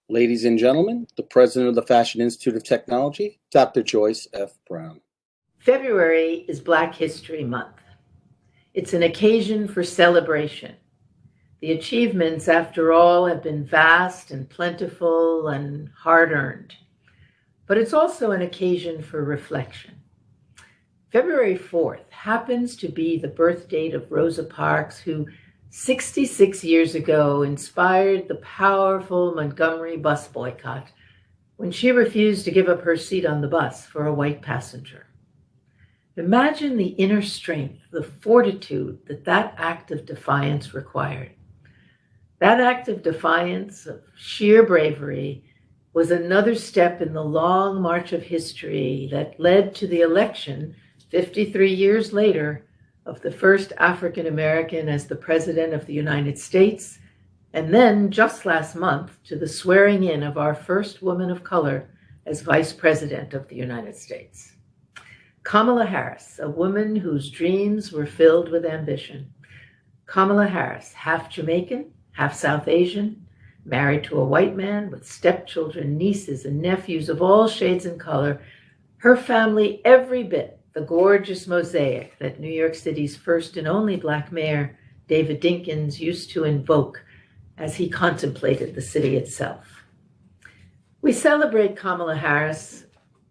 Ladies and gentlemen, the President of the Fashion Institute of Technology, Dr. Joyce F. Brown. February is Black History Month. It's an occasion for celebration. The achievements, after all, have been vast and plentiful and hard-earned. But it's also an occasion for reflection. February 4th happens to be the birth date of Rosa Parks, who 66 years ago inspired the powerful Montgomery bus boycott when she refused to give up her seat on the bus for a white passenger. Imagine the inner strength, the fortitude that act of defiance required. That act of defiance, of sheer bravery, was another step in the long march of history that led to the election 53 years later of the first African American as the President of the United States, and then just last month to the swearing in of our first woman of color as Vice President of the United States. Kamala Harris, a woman whose dreams were filled with ambition. Kamala Harris, half Jamaican, half South Asian, married to a white man with stepchildren, nieces, and nephews of all shades and color, her family every bit the gorgeous mosaic that New York City's first and only Black mayor, David Dinkins, used to invoke as he contemplated the city itself. We celebrate Kamala Harris,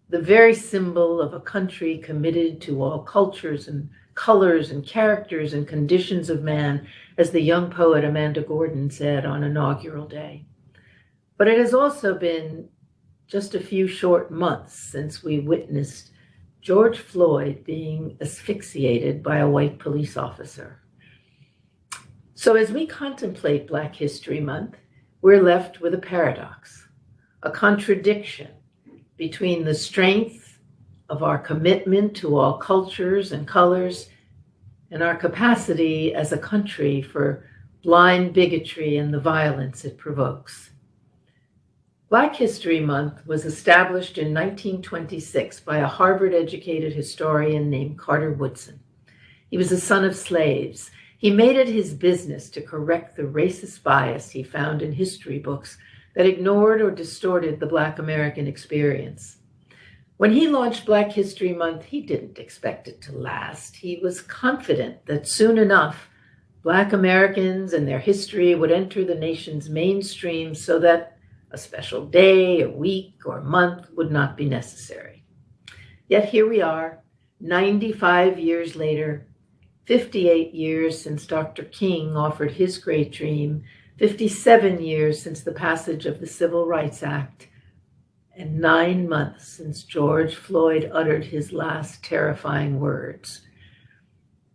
the very symbol of a country committed to all cultures and colors and characters and conditions of man, as the young poet Amanda Gorton said on inaugural day. But it has also been just a few short months since we witnessed George Floyd being asphyxiated by a white police officer. So as we contemplate Black History Month, we're left with a paradox, a contradiction between the strength of our commitment to all cultures and colors and our capacity as a country for blind bigotry and the violence it provokes. Black History Month was established in 1926 by a Harvard-educated historian named Carter Woodson. He was the son of slaves. He made it his business to correct the racist bias he found in history books that ignored or distorted the Black American experience. When he launched Black History Month, he didn't expect it to last. He was confident that soon enough, Black Americans and their history would enter the nation's mainstream so that a special day, a week, or month would not be necessary. Yet here we are, 95 years later, 58 years since Dr. King offered his great dream, 57 years since the passage of the Civil Rights Act, and 9 months since George Floyd uttered his last terrifying words.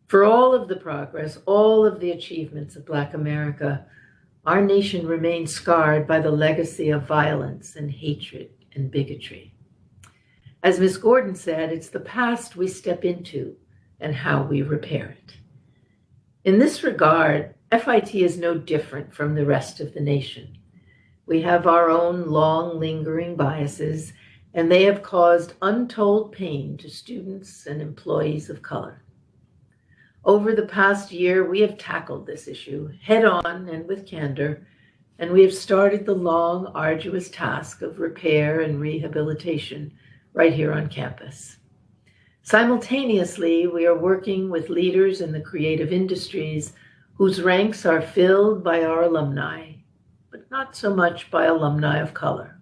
For all of the progress, all of the achievements of Black America, our nation remains scarred by the legacy of violence and hatred and bigotry. As Ms. Gordon said, it's the past we step into and how we repair it. In this regard, FIT is no different from the rest of the nation. We have our own long, lingering biases, and they have caused untold pain to students and employees of color. Over the past year, we have tackled this issue head-on and with candor, and we have started the long, arduous task of repair and rehabilitation right here on campus. Simultaneously, we are working with leaders in the creative industries whose ranks are filled by our alumni, but not so much by alumni of color.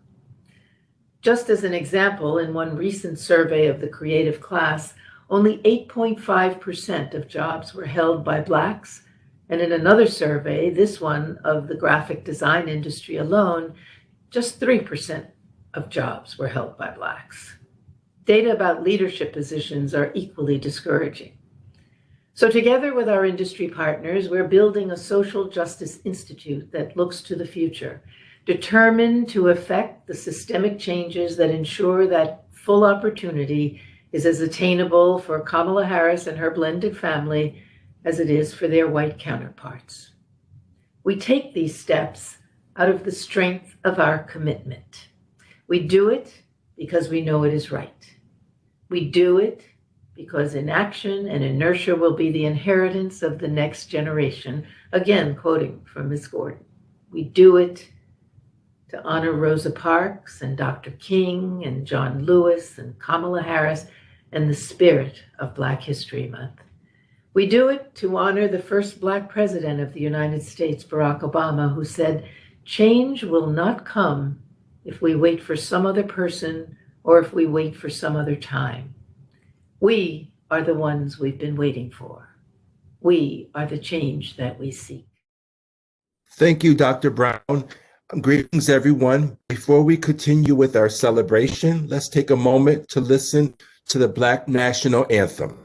Just as an example, in one recent survey of the creative class, only 8.5% of jobs were held by Blacks, and in another survey, this one of the graphic design industry alone, just 3% of jobs were held by Blacks. Data about leadership positions are equally discouraging. So together with our industry partners, we're building a social justice institute that looks to the future, determined to effect the systemic changes that ensure that full opportunity is as attainable for Kamala Harris and her blended family as it is for their white counterparts. We take these steps out of the strength of our commitment. We do it because we know it is right. We do it because inaction and inertia will be the inheritance of the next generation. Again, quoting from Ms. Gordon. We do it to honor Rosa Parks and Dr. King and John Lewis and Kamala Harris and the spirit of Black History Month. We do it to honor the first Black president of the United States, Barack Obama, who said, "Change will not come if we wait for some other person or if we wait for some other time. We are the ones we've been waiting for. We are the change that we seek." Thank you, Dr. Brown. Greetings, everyone. Before we continue with our celebration, let's take a moment to listen to the Black National Anthem.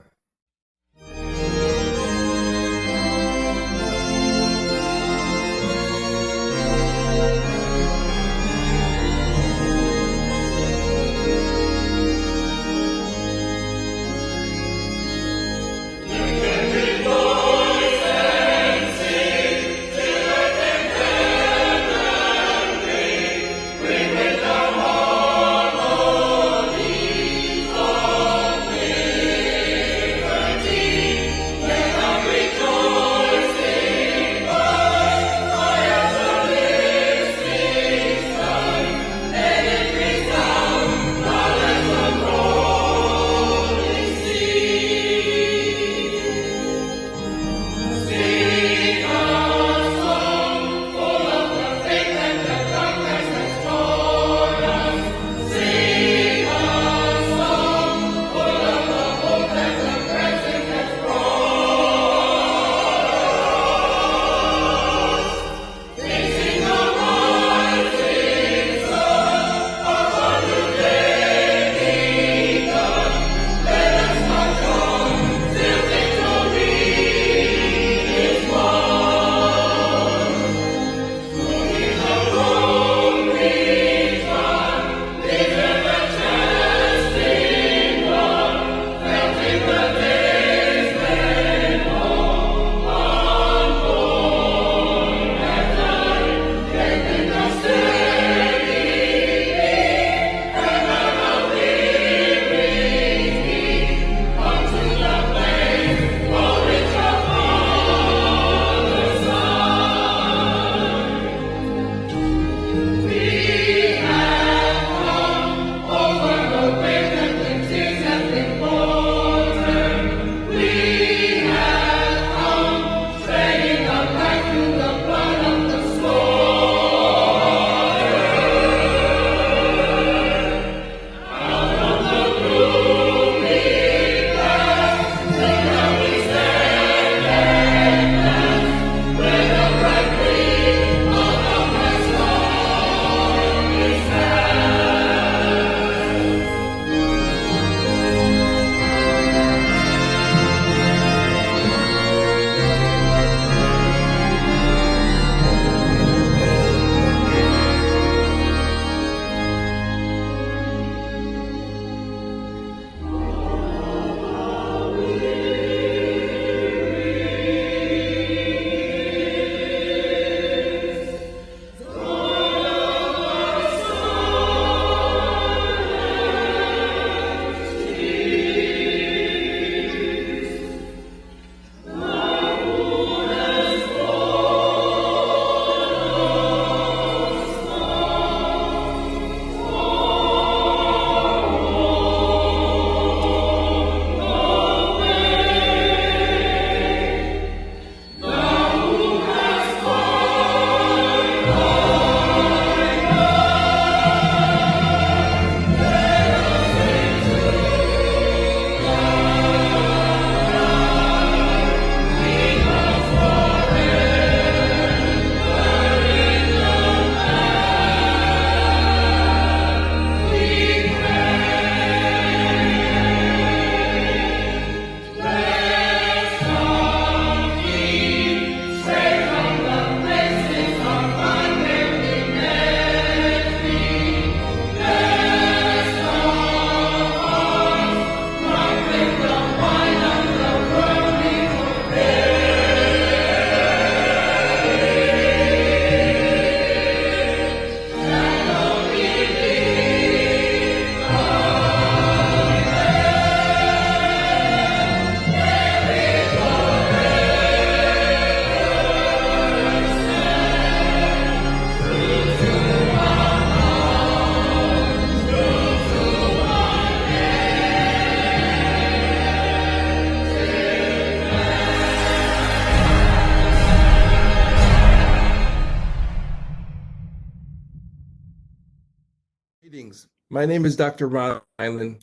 Greetings. My name is Dr. Ron Island.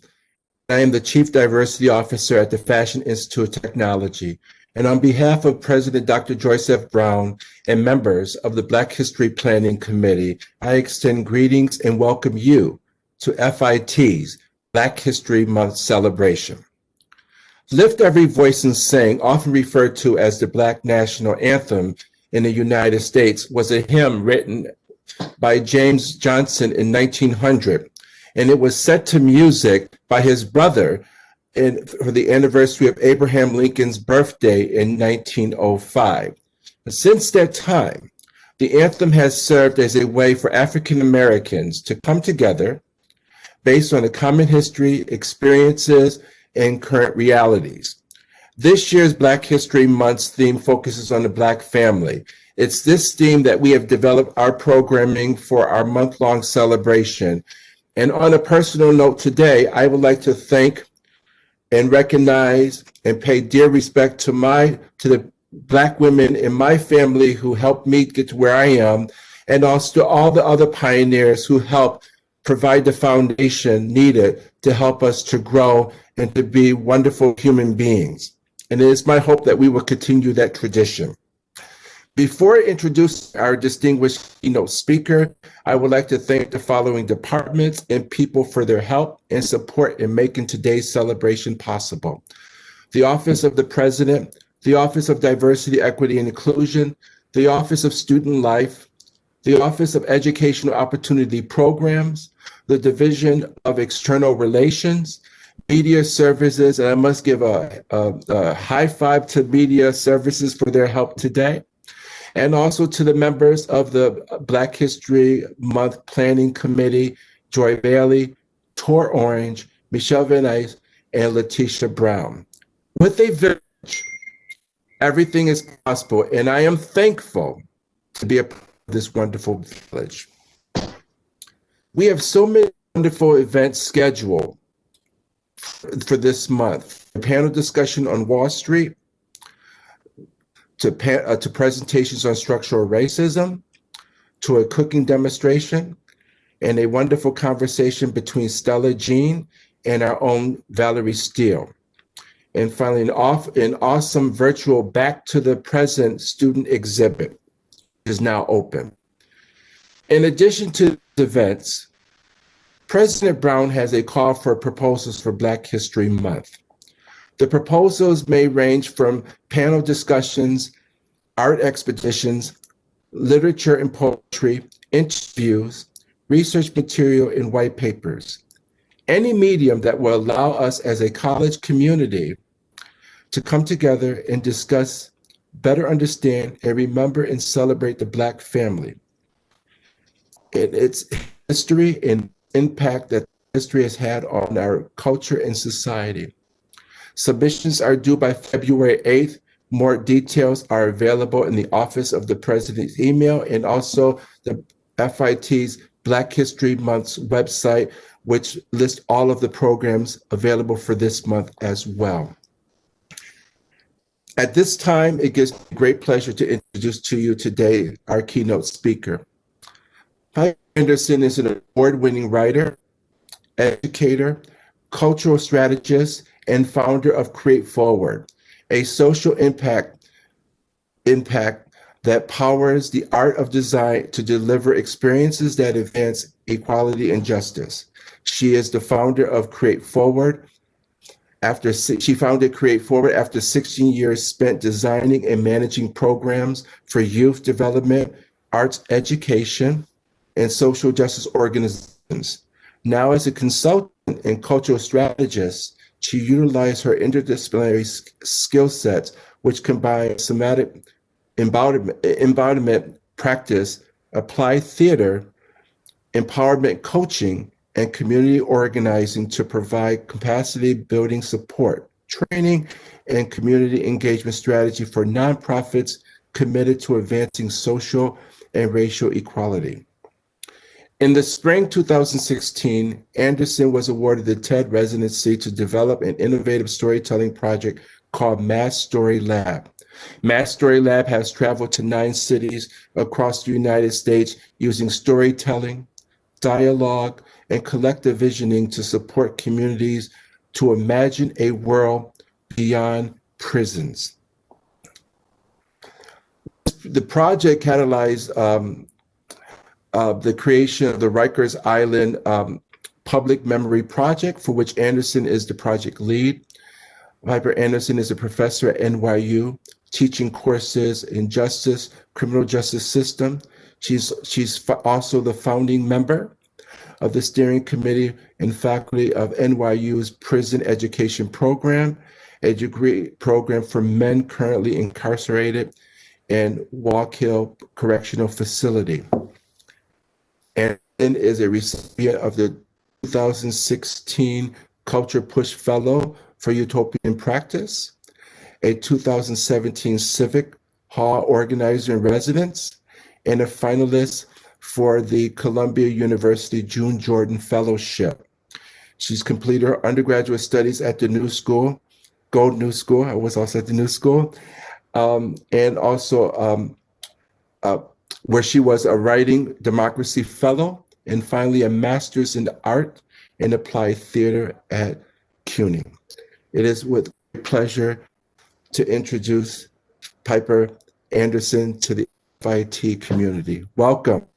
I am the Chief Diversity Officer at the Fashion Institute of Technology. And on behalf of President Dr. Joyce F. Brown and members of the Black History Planning Committee, I extend greetings and welcome you to FIT's Black History Month celebration. Lift Every Voice and Sing, often referred to as the Black National Anthem in the United States, was a hymn written by James Johnson in 1900, and it was set to music by his brother for the anniversary of Abraham Lincoln's birthday in 1905. Since that time, the anthem has served as a way for African Americans to come together based on a common history, experiences, and current realities. This year's Black History Month's theme focuses on the Black family. It's this theme that we have developed our programming for our month-long celebration. And on a personal note today, I would like to thank and recognize and pay dear respect to the Black women in my family who helped me get to where I am, and also to all the other pioneers who helped provide the foundation needed to help us to grow and to be wonderful human beings. And it is my hope that we will continue that tradition. Before introducing our distinguished keynote speaker, I would like to thank the following departments and people for their help and support in making today's celebration possible: the Office of the President, the Office of Diversity, Equity, and Inclusion, the Office of Student Life, the Office of Educational Opportunity Programs, the Division of External Relations, Media Services, and I must give a high five to Media Services for their help today, and also to the members of the Black History Month Planning Committee, Joy Bailey, Tor Orange, Michelle Van Ice, and Letitia Brown. With a village, everything is possible, and I am thankful to be a part of this wonderful village. We have so many wonderful events scheduled for this month: a panel discussion on Wall Street, to presentations on structural racism, to a cooking demonstration, and a wonderful conversation between Stella Jean and our own Valerie Steele. And finally, an awesome virtual Back to the Present student exhibit is now open. In addition to the events, President Brown has a call for proposals for Black History Month. The proposals may range from panel discussions, art expeditions, literature and poetry, interviews, research material, and white papers. Any medium that will allow us as a college community to come together and discuss, better understand, and remember and celebrate the Black family and its history and impact that history has had on our culture and society. Submissions are due by February 8th. More details are available in the Office of the President's email and also the FIT's Black History Month's website, which lists all of the programs available for this month as well. At this time, it gives me great pleasure to introduce to you today our keynote speaker. Pike Anderson is an award-winning writer, educator, cultural strategist, and founder of Create Forward, a social impact that powers the art of design to deliver experiences that advance equality and justice. She is the founder of Create Forward. She founded Create Forward after 16 years spent designing and managing programs for youth development, arts education, and social justice organizations. Now, as a consultant and cultural strategist, she utilized her interdisciplinary skill sets, which combine somatic embodiment practice, applied theater, empowerment coaching, and community organizing to provide capacity building support, training, and community engagement strategy for nonprofits committed to advancing social and racial equality. In the spring 2016, Anderson was awarded the TED Residency to develop an innovative storytelling project called Mass Story Lab. Mass Story Lab has traveled to 9 cities across the United States using storytelling, dialogue, and collective visioning to support communities to imagine a world beyond prisons. The project catalyzed the creation of the Rikers Island Public Memory Project, for which Anderson is the project lead. Piper Anderson is a professor at NYU, teaching courses in justice, criminal justice system. She's also the founding member of the steering committee and faculty of NYU's Prison Education Program, a degree program for men currently incarcerated in Walk Hill Correctional Facility. And is a recipient of the 2016 Culture Push Fellow for Utopian Practice, a 2017 Civic Hall Organizer in Residence, and a finalist for the Columbia University June Jordan Fellowship. She's completed her undergraduate studies at the New School, Gold New School. I was also at the New School, and also where she was a Writing Democracy Fellow, and finally a Master's in Art and Applied Theater at CUNY. It is with pleasure to introduce Piper Anderson to the FIT community. Welcome.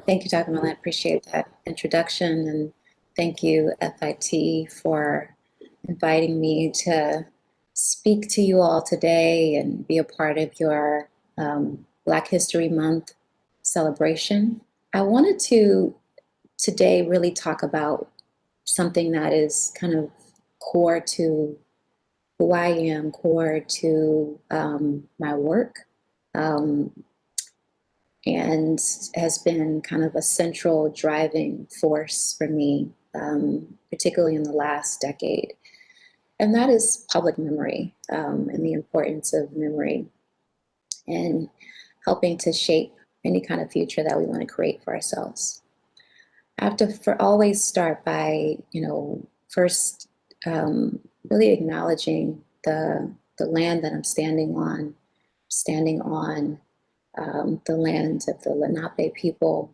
Thank you, Dr. Millen. I appreciate that introduction, and thank you, FIT, for inviting me to speak to you all today and be a part of your Black History Month celebration. I wanted to today really talk about something that is kind of core to who I am, core to my work, and has been kind of a central driving force for me, particularly in the last decade. And that is public memory, and the importance of memory and helping to shape any kind of future that we want to create for ourselves. I have to always start by, first really acknowledging the land that I'm standing on the land of the Lenape people.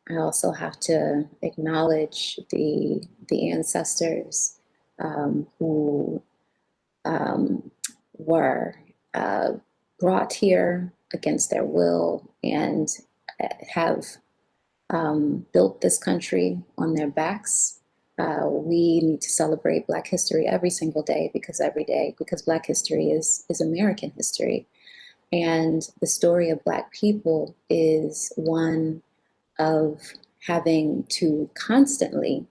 I also have to acknowledge the ancestors who were brought here against their will and have built this country on their backs. We need to celebrate Black history every single day because Black history is American history. And the story of Black people is one of having to constantly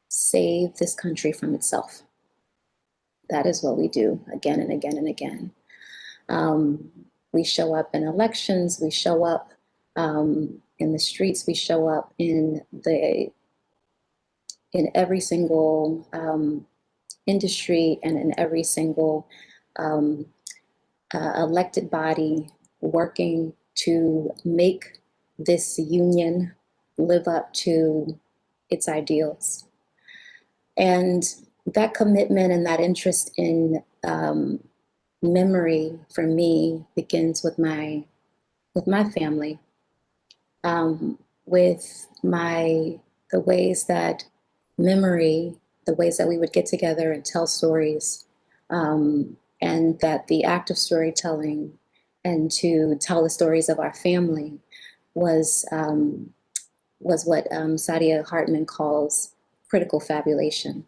save this country from itself. That is what we do again and again and again. We show up in elections, we show up in the streets, we show up in every single industry and in every single elected body working to make this union live up to its ideals. And that commitment and that interest in memory for me begins with my family, with the ways that memory, the ways that we would get together and tell stories, and that the act of storytelling and to tell the stories of our family was what Saidiya Hartman calls critical fabulation,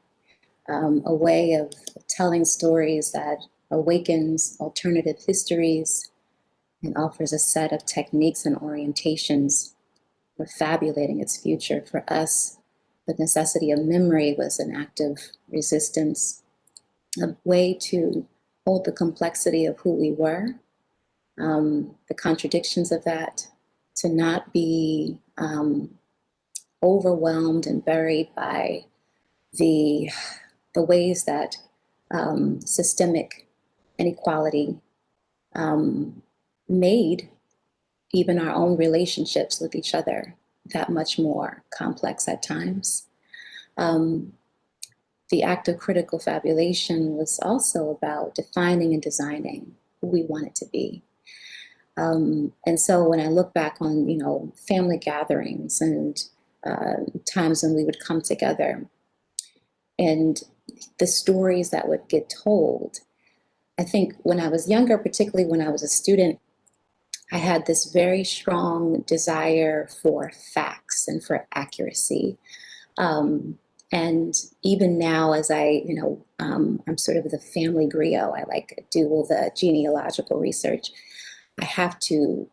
a way of telling stories that awakens alternative histories and offers a set of techniques and orientations for fabulating its future. For us, the necessity of memory was an act of resistance, a way to hold the complexity of who we were, the contradictions of that, to not be overwhelmed and buried by the ways that systemic inequality made even our own relationships with each other that much more complex at times. The act of critical fabulation was also about defining and designing who we wanted to be. And so when I look back on, you know, family gatherings and times when we would come together and the stories that would get told, I think when I was younger, particularly when I was a student, I had this very strong desire for facts and for accuracy. And even now, as I, you know, I'm sort of the family griot, I like do all the genealogical research. I have to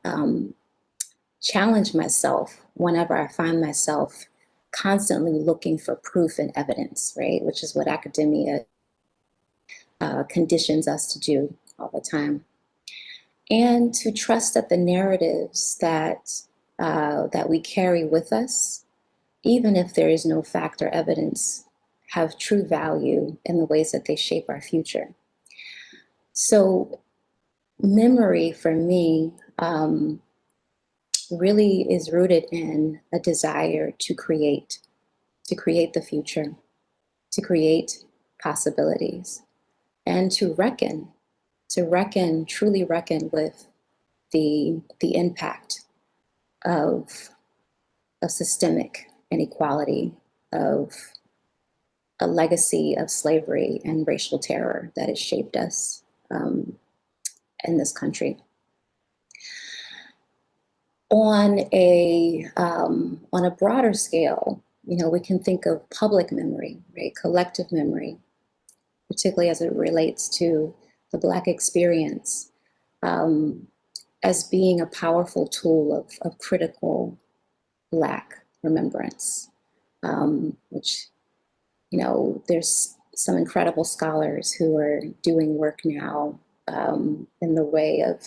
challenge myself whenever I find myself constantly looking for proof and evidence, right? Which is what academia conditions us to do all the time. And to trust that the narratives that we carry with us, even if there is no fact or evidence, have true value in the ways that they shape our future. So memory for me really is rooted in a desire to create the future, to create possibilities, and truly reckon with the impact of systemic inequality, of a legacy of slavery and racial terror that has shaped us in this country. On a broader scale, you know, we can think of public memory, right? Collective memory, particularly as it relates to the Black experience, as being a powerful tool of critical Black remembrance, which, you know, there's some incredible scholars who are doing work now in the way of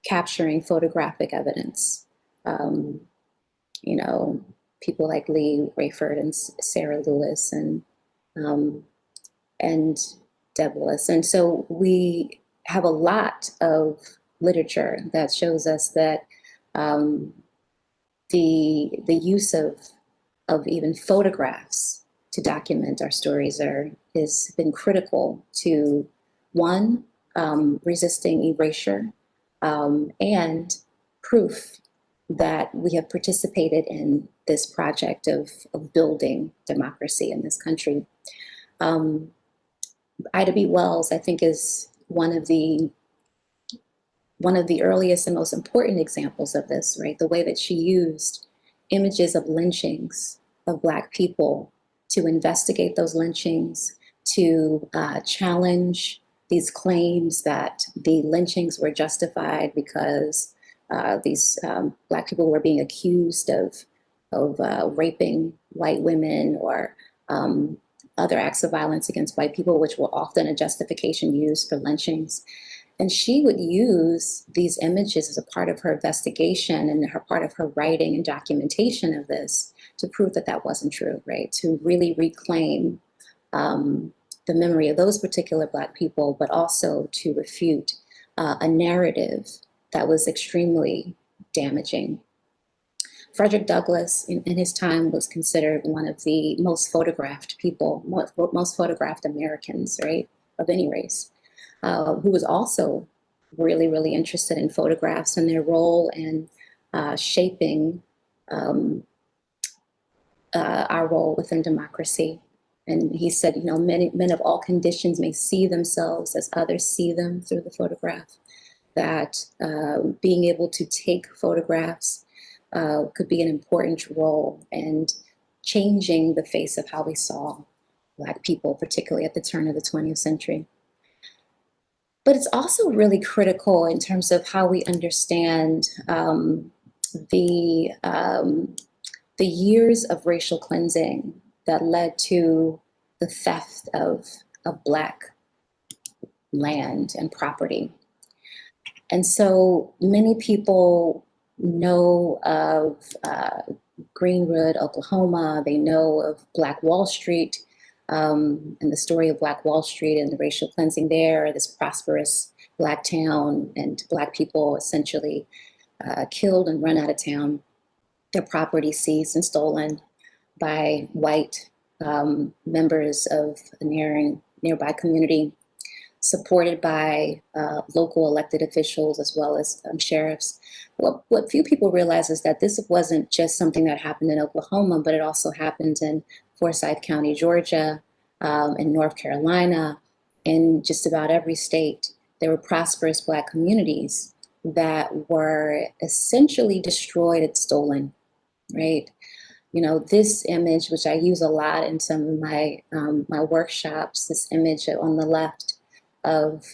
capturing photographic evidence. You know, people like Lee Rayford and Sarah Lewis and Deb Willis. And so we have a lot of literature that shows us that the use of even photographs to document our stories has been critical to, one, resisting erasure, and proof that we have participated in this project of building democracy in this country. Ida B. Wells, I think, is one of the earliest and most important examples of this, right? The way that she used images of lynchings of Black people to investigate those lynchings, to challenge these claims that the lynchings were justified because these Black people were being accused of raping white women or other acts of violence against white people, which were often a justification used for lynchings. And she would use these images as a part of her investigation and part of her writing and documentation of this to prove that that wasn't true, right? To really reclaim the memory of those particular Black people, but also to refute a narrative that was extremely damaging. Frederick Douglass, in his time, was considered one of the most photographed people, most photographed Americans, right, of any race, who was also really, really interested in photographs and their role in shaping our role within democracy. And he said, you know, men of all conditions may see themselves as others see them through the photograph, that being able to take photographs could be an important role in changing the face of how we saw Black people, particularly at the turn of the 20th century. But it's also really critical in terms of how we understand the years of racial cleansing that led to the theft of Black land and property. And so many people know of Greenwood, Oklahoma. They know of Black Wall Street and the story of Black Wall Street and the racial cleansing there, this prosperous Black town, and Black people essentially killed and run out of town, their property seized and stolen by white members of the nearby community. supported by local elected officials as well as sheriffs. What few people realize is that this wasn't just something that happened in Oklahoma, but it also happened in Forsyth County, Georgia, in North Carolina, in just about every state. There were prosperous Black communities that were essentially destroyed and stolen, right? You know, this image, which I use a lot in some of my my workshops, this image on the left of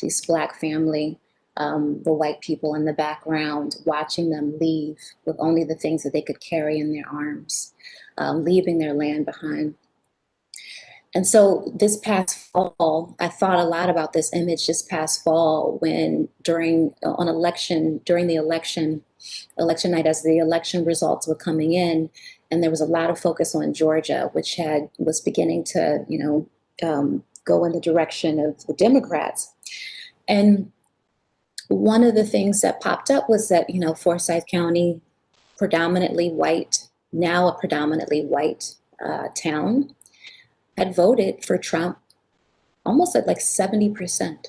this Black family, the white people in the background, watching them leave with only the things that they could carry in their arms, leaving their land behind. And so this past fall, I thought a lot about this image this past fall when during the election night, as the election results were coming in, and there was a lot of focus on Georgia, which was beginning to, go in the direction of the Democrats. And one of the things that popped up was that, Forsyth County, predominantly white, now a predominantly white town, had voted for Trump almost at like 70%.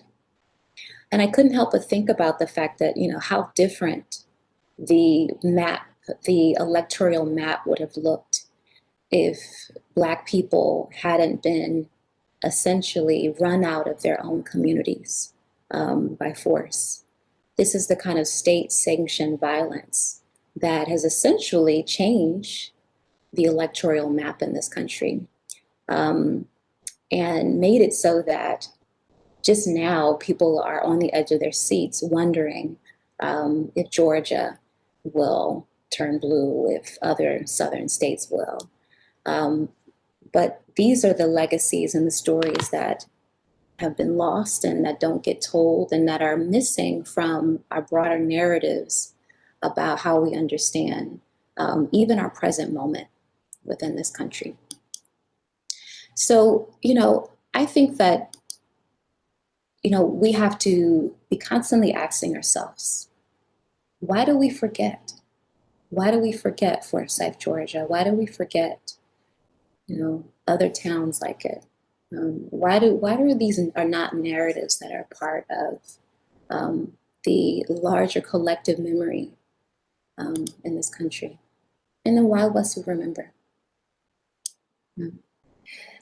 And I couldn't help but think about the fact that, how different the electoral map would have looked if Black people hadn't been essentially run out of their own communities by force. This is the kind of state-sanctioned violence that has essentially changed the electoral map in this country, and made it so that just now people are on the edge of their seats wondering if Georgia will turn blue, if other southern states will. But these are the legacies and the stories that have been lost and that don't get told and that are missing from our broader narratives about how we understand even our present moment within this country. So, I think that, we have to be constantly asking ourselves, why do we forget? Why do we forget Forsyth, Georgia? Why do we forget, other towns like it? Why do these are not narratives that are part of the larger collective memory in this country? And then why must we remember?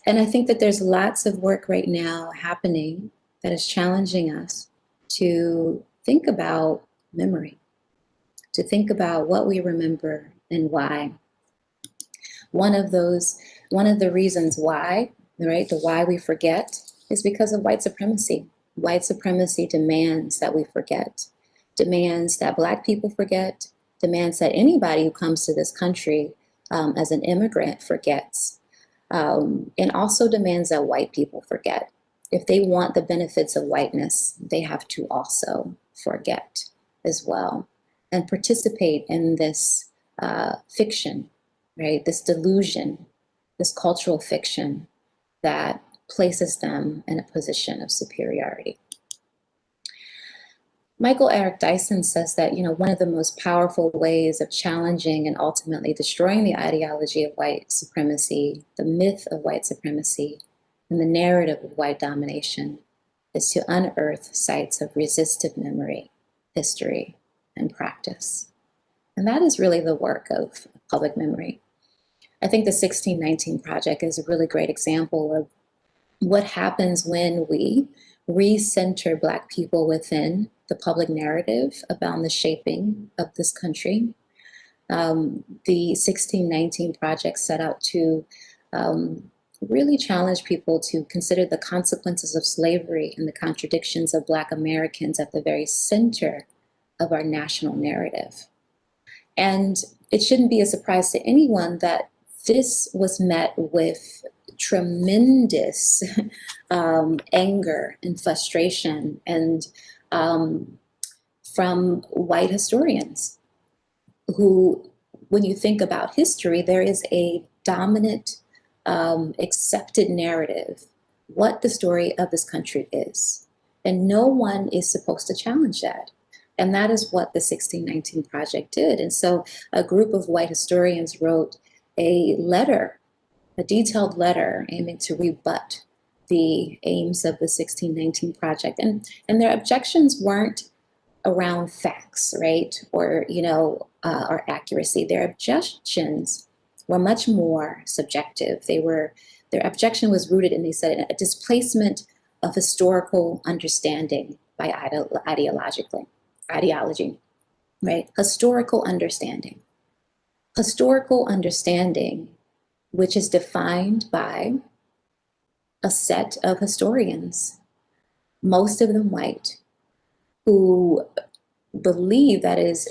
And I think that there's lots of work right now happening that is challenging us to think about memory, to think about what we remember and why. One of the reasons why, right, the why we forget is because of white supremacy. White supremacy demands that we forget, demands that Black people forget, demands that anybody who comes to this country as an immigrant forgets, and also demands that white people forget. If they want the benefits of whiteness, they have to also forget as well and participate in this fiction, right? This delusion, this cultural fiction that places them in a position of superiority. Michael Eric Dyson says that, one of the most powerful ways of challenging and ultimately destroying the ideology of white supremacy, the myth of white supremacy, and the narrative of white domination is to unearth sites of resistive memory, history, and practice. And that is really the work of public memory. I think the 1619 Project is a really great example of what happens when we recenter Black people within the public narrative about the shaping of this country. The 1619 Project set out to really challenge people to consider the consequences of slavery and the contradictions of Black Americans at the very center of our national narrative. And it shouldn't be a surprise to anyone that this was met with tremendous anger and frustration and from white historians who, when you think about history, there is a dominant accepted narrative, what the story of this country is. And no one is supposed to challenge that. And that is what the 1619 Project did. And so a group of white historians wrote a letter, a detailed letter aiming to rebut the aims of the 1619 Project. And their objections weren't around facts, right? Or, or accuracy. Their objections were much more subjective. Their objection was rooted in, they said, a displacement of historical understanding by ideology, right? Historical understanding, which is defined by a set of historians, most of them white, who believe that it is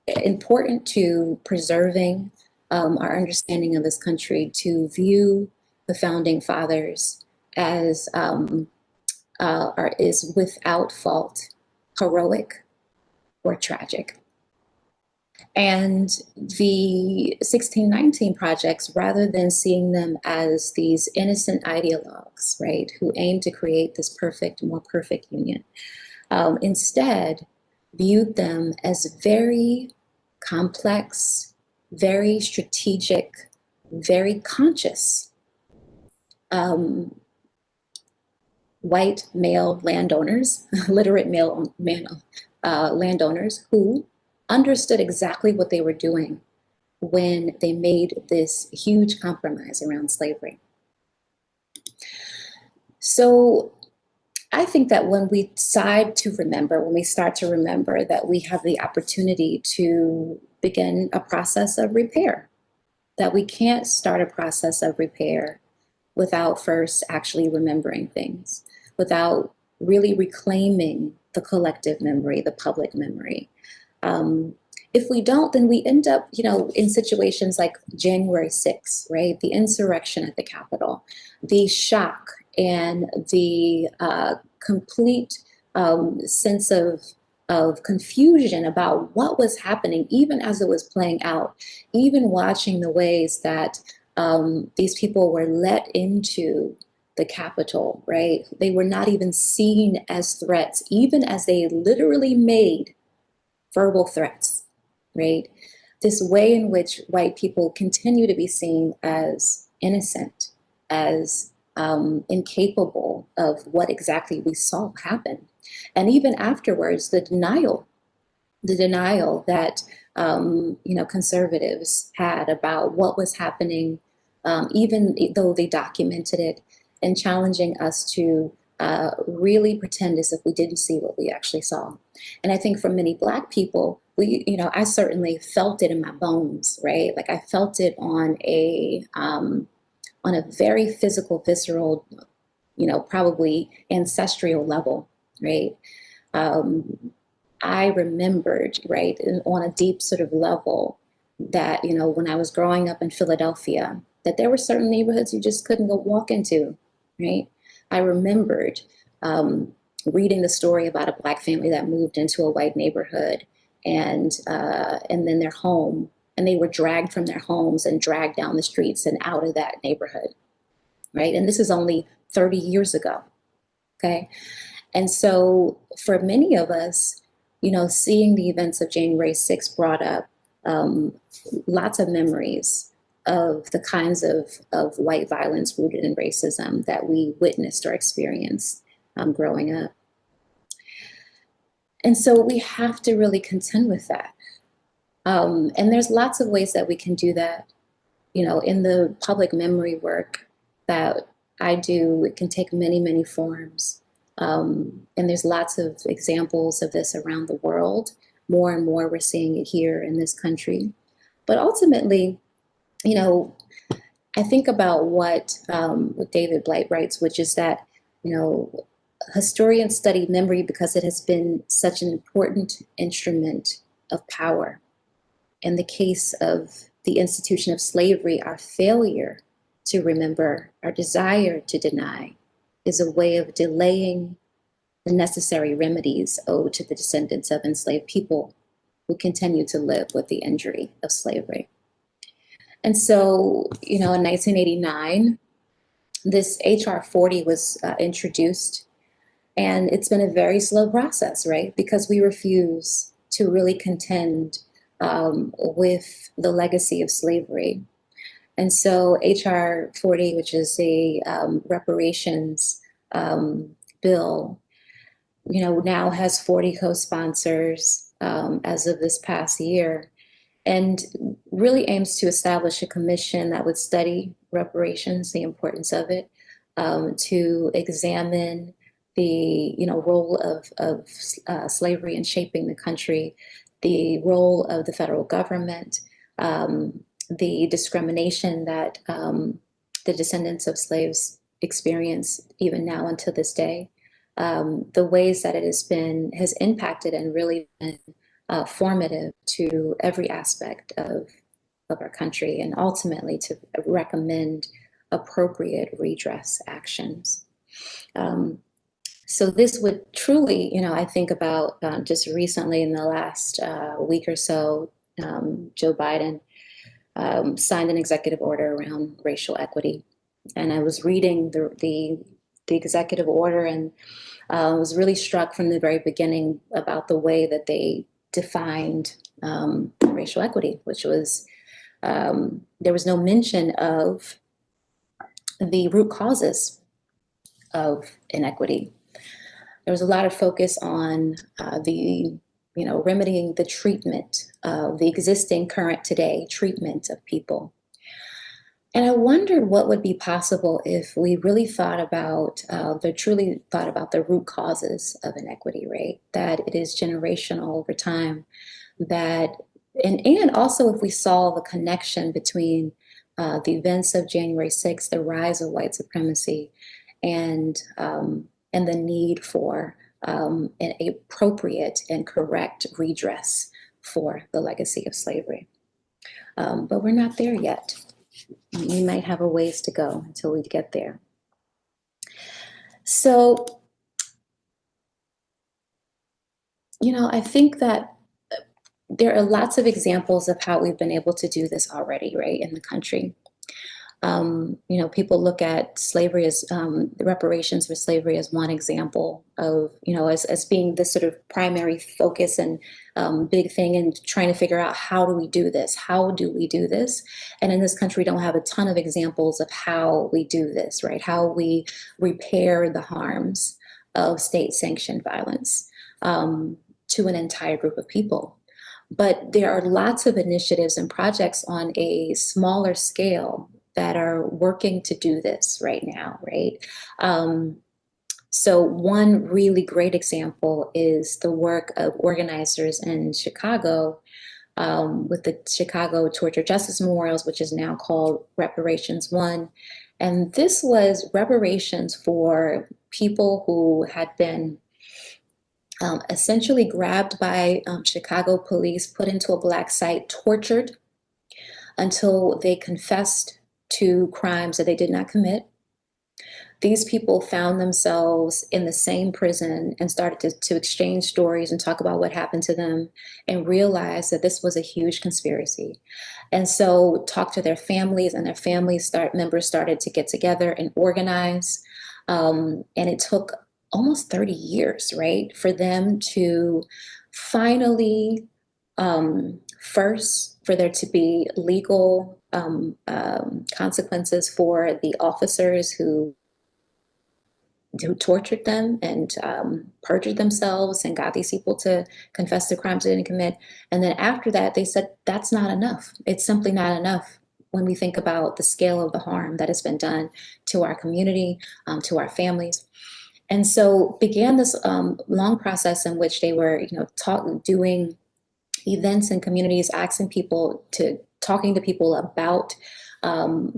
important to preserving our understanding of this country, to view the founding fathers as is without fault, heroic or tragic. And the 1619 projects, rather than seeing them as these innocent ideologues, right, who aim to create this more perfect union, instead viewed them as very complex, very strategic, very conscious white male landowners, literate male landowners who understood exactly what they were doing when they made this huge compromise around slavery. So I think that when we start to remember that we have the opportunity to begin a process of repair, that we can't start a process of repair without first actually remembering things, without really reclaiming the collective memory, the public memory. If we don't, then we end up, in situations like January 6th, right? The insurrection at the Capitol, the shock and the complete sense of confusion about what was happening, even as it was playing out, even watching the ways that these people were let into the Capitol, right? They were not even seen as threats, even as they literally made verbal threats, right? This way in which white people continue to be seen as innocent, as incapable of what exactly we saw happen. And even afterwards, the denial that conservatives had about what was happening, even though they documented it, and challenging us to really pretend as if we didn't see what we actually saw. And I think for many Black people, I certainly felt it in my bones, right? Like I felt it on a very physical, visceral, probably ancestral level, right? I remembered, right, on a deep sort of level that, when I was growing up in Philadelphia, that there were certain neighborhoods you just couldn't go walk into, right? I remembered reading the story about a Black family that moved into a white neighborhood and then their home, and they were dragged from their homes and dragged down the streets and out of that neighborhood, right? And this is only 30 years ago, okay? And so for many of us, seeing the events of January 6th brought up lots of memories of the kinds of white violence rooted in racism that we witnessed or experienced growing up. And so we have to really contend with that. And there's lots of ways that we can do that. In the public memory work that I do, it can take many, many forms. And there's lots of examples of this around the world. More and more we're seeing it here in this country. But ultimately, I think about what David Blight writes, which is that, historians study memory because it has been such an important instrument of power. In the case of the institution of slavery, our failure to remember, our desire to deny, is a way of delaying the necessary remedies owed to the descendants of enslaved people who continue to live with the injury of slavery. And so, in 1989, this HR 40 was introduced, and it's been a very slow process, right? Because we refuse to really contend with the legacy of slavery. And so HR 40, which is the reparations bill, now has 40 co-sponsors as of this past year, and really aims to establish a commission that would study reparations, the importance of it, to examine the role of slavery in shaping the country, the role of the federal government, the discrimination that the descendants of slaves experience even now until this day, the ways that it has impacted and really been formative to every aspect of our country, and ultimately to recommend appropriate redress actions. So this would truly, I think about just recently in the last week or so, Joe Biden signed an executive order around racial equity. And I was reading the executive order, and was really struck from the very beginning about the way that they defined racial equity, which was there was no mention of the root causes of inequity. There was a lot of focus on remedying the treatment of the existing current today treatment of people. And I wondered what would be possible if we really thought about, truly thought about the root causes of inequity, right? That it is generational over time, and also if we saw the connection between the events of January 6th, the rise of white supremacy, and the need for an appropriate and correct redress for the legacy of slavery. But we're not there yet. We might have a ways to go until we get there. So, I think that there are lots of examples of how we've been able to do this already, right, in the country. People look at slavery as the reparations for slavery as one example of, as being this sort of primary focus and big thing, and trying to figure out how do we do this? How do we do this? And in this country, we don't have a ton of examples of how we do this, right? How we repair the harms of state-sanctioned violence to an entire group of people. But there are lots of initiatives and projects on a smaller scale that are working to do this right now, right? So one really great example is the work of organizers in Chicago with the Chicago Torture Justice Memorials, which is now called Reparations One. And this was reparations for people who had been essentially grabbed by Chicago police, put into a black site, tortured until they confessed to crimes that they did not commit. These people found themselves in the same prison and started to exchange stories and talk about what happened to them, and realized that this was a huge conspiracy. And so talked to their families, and their members started to get together and organize. And it took almost 30 years, right, for them to finally, first, for there to be legal consequences for the officers who tortured them and perjured themselves and got these people to confess to crimes they didn't commit. And then after that, they said, that's not enough. It's simply not enough when we think about the scale of the harm that has been done to our community, to our families. And so began this long process in which they were, doing events in communities, talking to people about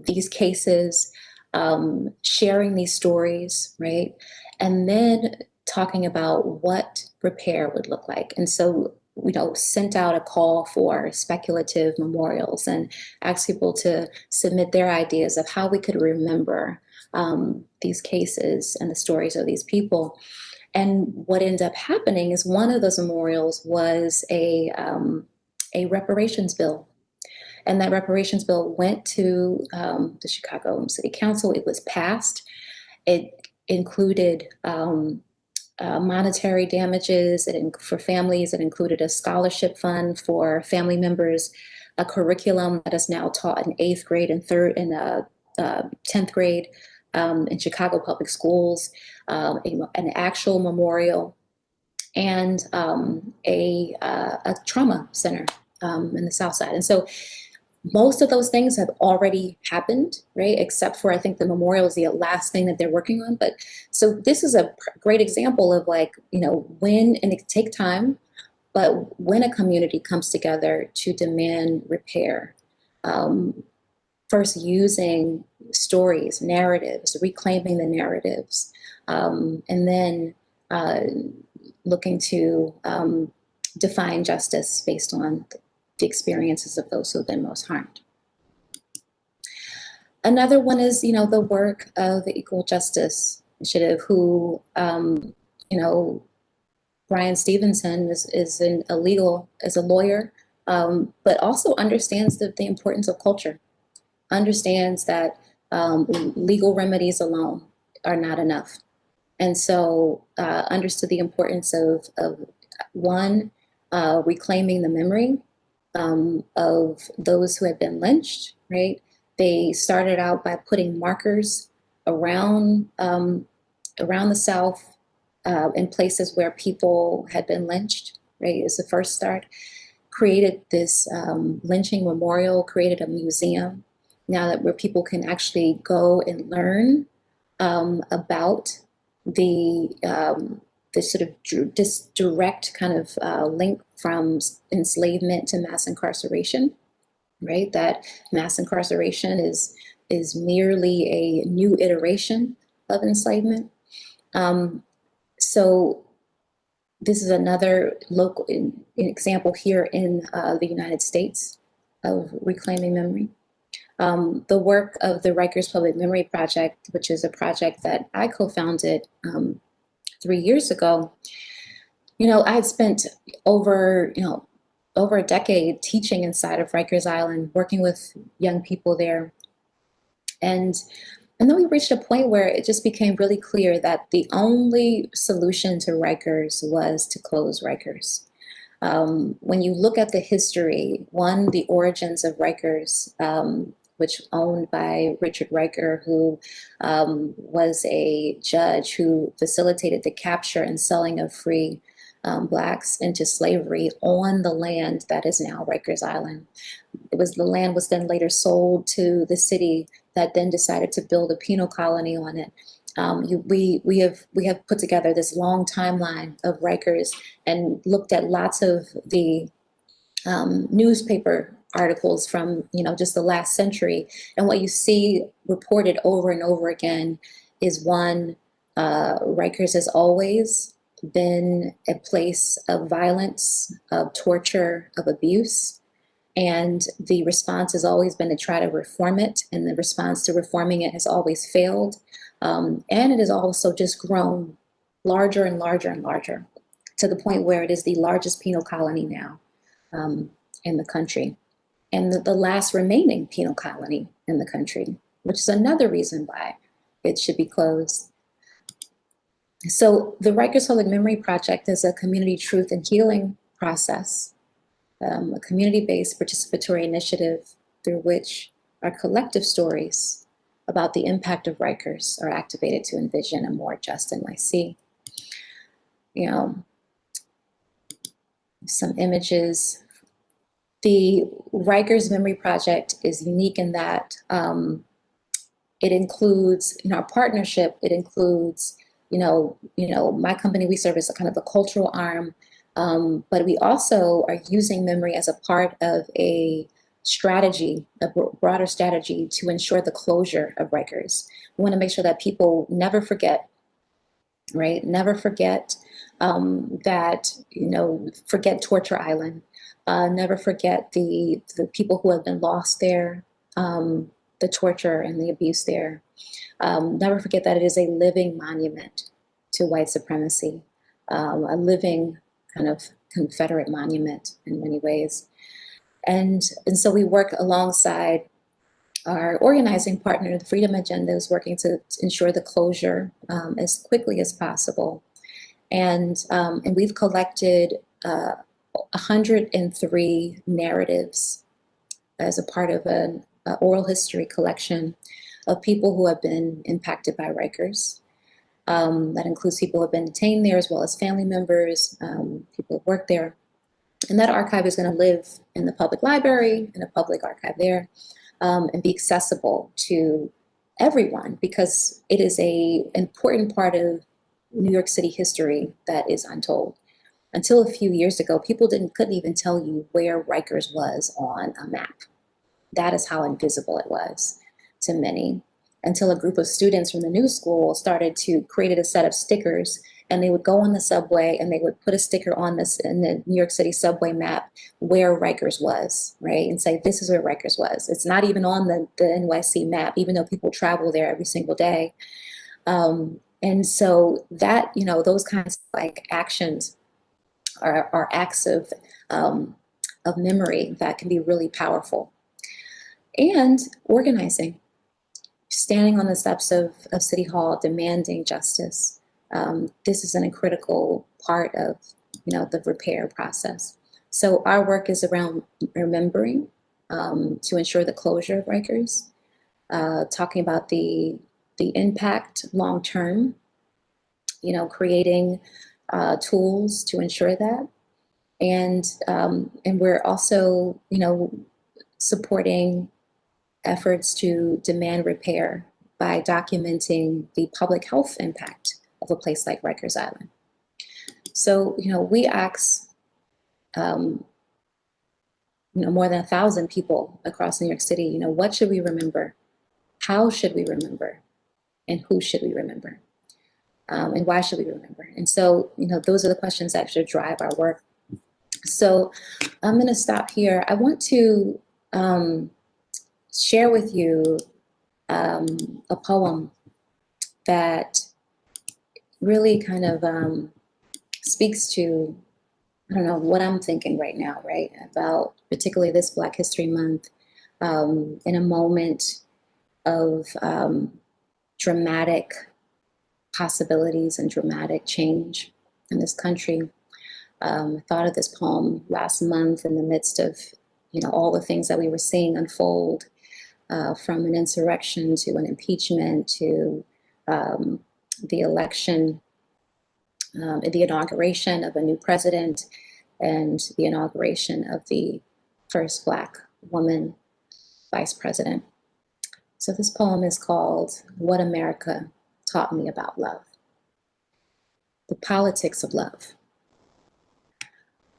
these cases, sharing these stories, right? And then talking about what repair would look like. And so, sent out a call for speculative memorials and asked people to submit their ideas of how we could remember these cases and the stories of these people. And what ended up happening is one of those memorials was a reparations bill. And that reparations bill went to the Chicago City Council. It was passed. It included monetary damages for families. It included a scholarship fund for family members a curriculum that is now taught in 8th grade and 10th grade in Chicago public schools, an actual memorial, and a trauma center in the South Side. And so most of those things have already happened, right? Except for, I think, the memorial is the last thing that they're working on. But so this is a great example of, like, when, and it take time, but when a community comes together to demand repair, first using stories, narratives, reclaiming the narratives, and then looking to define justice based on the experiences of those who have been most harmed. Another one is, the work of the Equal Justice Initiative, who, Brian Stevenson is a lawyer, but also understands the importance of culture, understands that legal remedies alone are not enough. And so understood the importance of one, reclaiming the memory of those who had been lynched, right? They started out by putting markers around the South in places where people had been lynched, right? Is the first start. Created this lynching memorial, created a museum now that where people can actually go and learn about the sort of this direct kind of link from enslavement to mass incarceration, right? That mass incarceration is merely a new iteration of enslavement. So this is another local example here in the United States of reclaiming memory. The work of the Rikers Public Memory Project, which is a project that I co-founded 3 years ago. I had spent over a decade teaching inside of Rikers Island, working with young people there. And then we reached a point where it just became really clear that the only solution to Rikers was to close Rikers. When you look at the history, the origins of Rikers, which owned by Richard Riker, who was a judge who facilitated the capture and selling of free Blacks into slavery on the land that is now Rikers Island. The land was then later sold to the city that then decided to build a penal colony on it. We have put together this long timeline of Rikers and looked at lots of the newspaper articles from just the last century, and what you see reported over and over again is one, Rikers has always been a place of violence, of torture, of abuse, and the response has always been to try to reform it, and the response to reforming it has always failed, and it has also just grown larger and larger and larger to the point where it is the largest penal colony now in the country, and the last remaining penal colony in the country, which is another reason why it should be closed. So the Rikers Public Memory Project is a community truth and healing process, a community-based participatory initiative through which our collective stories about the impact of Rikers are activated to envision a more just NYC. Some images. The Rikers Memory Project is unique in that it includes, in our partnership, it includes, my company, we serve as a kind of the cultural arm, but we also are using memory as a part of a strategy, a broader strategy to ensure the closure of Rikers. We want to make sure that people never forget, right? Never forget that, forget Torture Island. Never forget the people who have been lost there, the torture and the abuse there. Never forget that it is a living monument to white supremacy, a living kind of Confederate monument in many ways. And so we work alongside our organizing partner, the Freedom Agenda, is working to ensure the closure as quickly as possible. And we've collected 103 narratives as a part of an oral history collection of people who have been impacted by Rikers. That includes people who have been detained there, as well as family members, people who work there. And that archive is going to live in the public library, in a public archive there, and be accessible to everyone, because it is an important part of New York City history that is untold. Until a few years ago, people couldn't even tell you where Rikers was on a map. That is how invisible it was to many, until a group of students from the new school started to create a set of stickers, and they would go on the subway and they would put a sticker on this in the New York City subway map where Rikers was, right? And say, this is where Rikers was. It's not even on the NYC map, even though people travel there every single day. And so that, those kinds of like actions are acts of memory that can be really powerful. And organizing, standing on the steps of City Hall, demanding justice. This is a critical part of, the repair process. So our work is around remembering to ensure the closure of Rikers, talking about the impact long-term, creating tools to ensure that. And we're also, supporting efforts to demand repair by documenting the public health impact of a place like Rikers Island. So, we ask, more than 1,000 people across New York City, what should we remember? How should we remember? And who should we remember? And why should we remember? And so, those are the questions that should drive our work. So I'm going to stop here. I want to share with you a poem that really kind of speaks to, I don't know, what I'm thinking right now, right? About particularly this Black History Month, in a moment of dramatic possibilities and dramatic change in this country. I thought of this poem last month in the midst of, all the things that we were seeing unfold, from an insurrection to an impeachment to the election, the inauguration of a new president, and the inauguration of the first Black woman vice president. So this poem is called What America Taught Me About Love. The politics of love.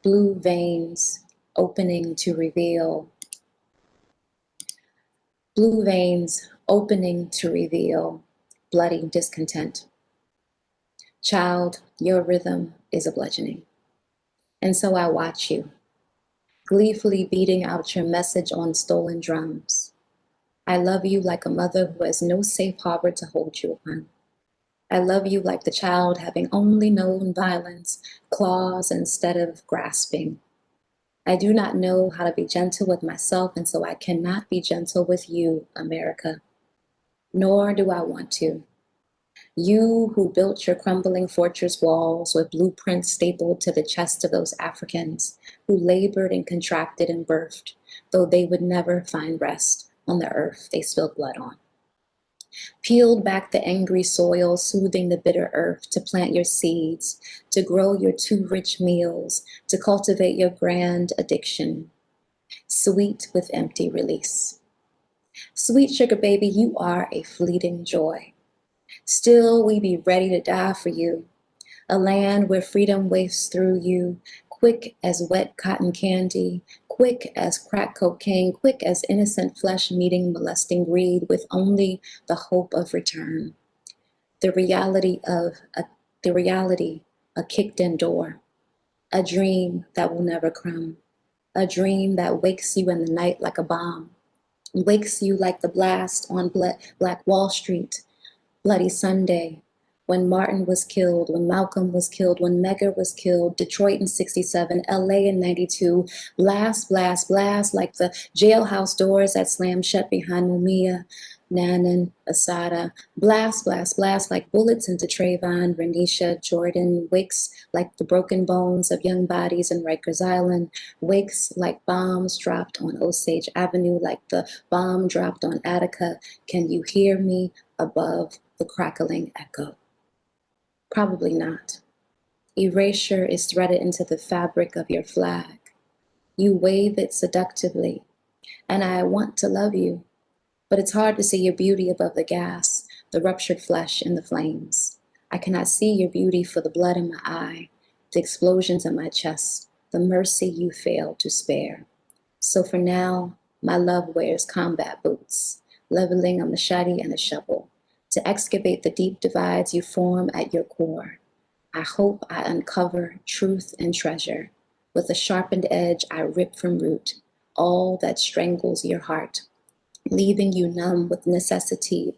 Blue veins opening to reveal. Blue veins opening to reveal bloody discontent. Child, your rhythm is a bludgeoning. And so I watch you, gleefully beating out your message on stolen drums. I love you like a mother who has no safe harbor to hold you upon. I love you like the child having only known violence, claws instead of grasping. I do not know how to be gentle with myself, and so I cannot be gentle with you, America. Nor do I want to. You who built your crumbling fortress walls with blueprints stapled to the chest of those Africans who labored and contracted and birthed, though they would never find rest on the earth they spilled blood on. Peeled back the angry soil, soothing the bitter earth to plant your seeds, to grow your too rich meals, to cultivate your grand addiction. Sweet with empty release. Sweet sugar baby, you are a fleeting joy. Still, we be ready to die for you. A land where freedom wafts through you, quick as wet cotton candy, quick as crack cocaine, quick as innocent flesh meeting molesting greed with only the hope of return. The reality, a kicked-in door, a dream that will never crumb, a dream that wakes you in the night like a bomb, wakes you like the blast on Black Wall Street, Bloody Sunday, when Martin was killed, when Malcolm was killed, when Medgar was killed, Detroit in 67, LA in 92, blast, blast, blast, like the jailhouse doors that slammed shut behind Mumia, Nanan, Asada, blast, blast, blast like bullets into Trayvon, Renisha, Jordan, wakes like the broken bones of young bodies in Rikers Island, wakes like bombs dropped on Osage Avenue, like the bomb dropped on Attica. Can you hear me above the crackling echo? Probably not. Erasure is threaded into the fabric of your flag. You wave it seductively, and I want to love you. But it's hard to see your beauty above the gas, the ruptured flesh and the flames. I cannot see your beauty for the blood in my eye, the explosions in my chest, the mercy you failed to spare. So for now, my love wears combat boots, leveling a machete and a shovel, to excavate the deep divides you form at your core. I hope I uncover truth and treasure. With a sharpened edge, I rip from root all that strangles your heart, leaving you numb with necessity,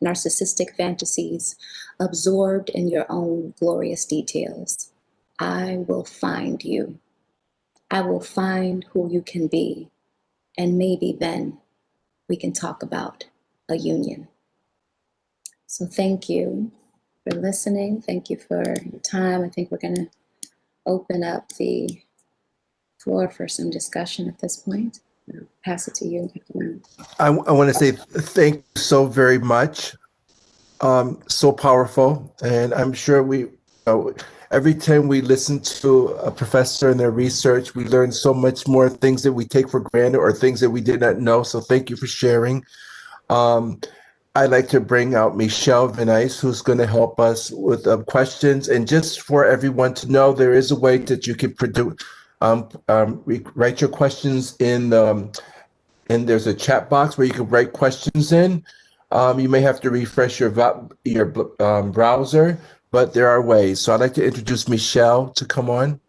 narcissistic fantasies, absorbed in your own glorious details. I will find you. I will find who you can be, and maybe then we can talk about a union. So thank you for listening. Thank you for your time. I think we're going to open up the floor for some discussion at this point. I'll pass it to you, Dr. Brown. I want to say thank you so very much. So powerful. And I'm sure every time we listen to a professor and their research, we learn so much more things that we take for granted or things that we did not know. So thank you for sharing. I'd like to bring out Michelle Venice, who's going to help us with questions. And just for everyone to know, there is a way that you can write your questions in and there's a chat box where you can write questions in. You may have to refresh your browser, but there are ways. So I'd like to introduce Michelle to come on.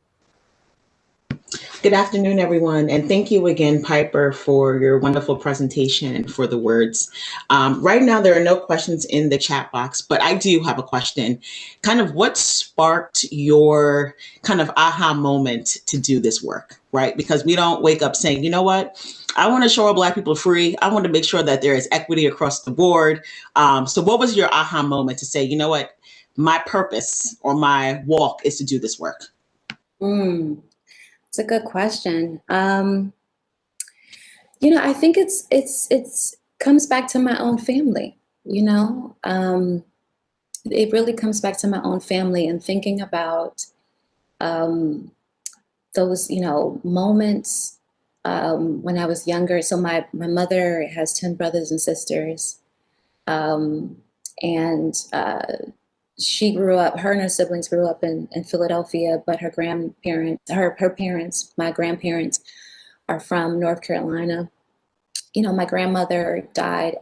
Good afternoon, everyone, and thank you again, Piper, for your wonderful presentation and for the words. Right now, there are no questions in the chat box, but I do have a question. Kind of what sparked your kind of aha moment to do this work, right? Because we don't wake up saying, you know what, I want to show our Black people free. I want to make sure that there is equity across the board. So what was your aha moment to say, you know what, my purpose or my walk is to do this work? It's a good question. I think it's comes back to my own family. It really comes back to my own family and thinking about those moments when I was younger. So my mother has 10 brothers and sisters, and she grew up, her and her siblings grew up in Philadelphia, but her parents, my grandparents, are from North Carolina. My grandmother died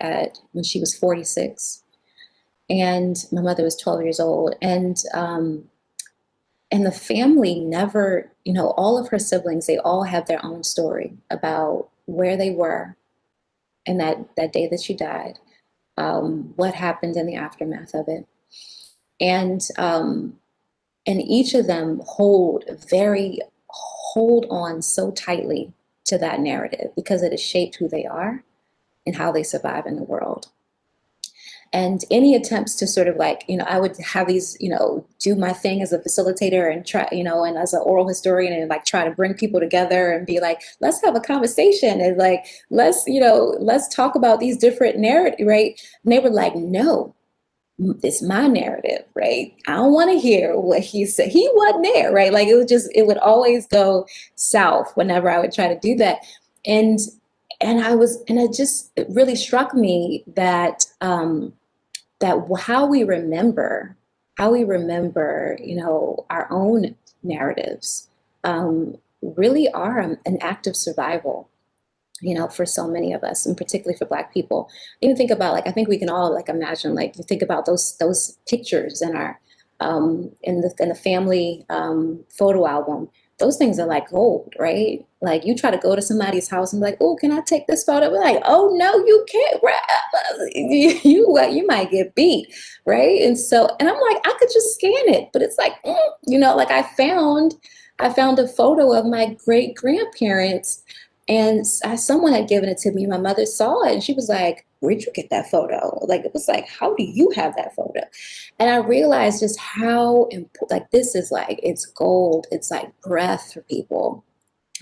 when she was 46, and my mother was 12 years old. And the family never, all of her siblings, they all have their own story about where they were and that day that she died, what happened in the aftermath of it. And each of them hold on so tightly to that narrative because it has shaped who they are and how they survive in the world. And any attempts to sort of I would have these, do my thing as a facilitator and try, and as an oral historian and try to bring people together and be like, let's have a conversation and let's talk about these different narratives, right? And they were like, no. It's my narrative, right? I don't want to hear what he said. He wasn't there, right? It would always go south whenever I would try to do that. And it really struck me that how we remember, our own narratives, really are an act of survival. For so many of us, and particularly for Black people. Even think about I think we can all imagine you think about those pictures in our in the family photo album. Those things are like gold, right? You try to go to somebody's house and be like, oh, can I take this photo? We're like, oh no, you can't. You might get beat, right? And I'm like, I could just scan it, but it's I found a photo of my great grandparents. And someone had given it to me. My mother saw it and she was like, where'd you get that photo? Like, it was like, how do you have that photo? And I realized just how important, like, this is like, it's gold. It's like breath for people.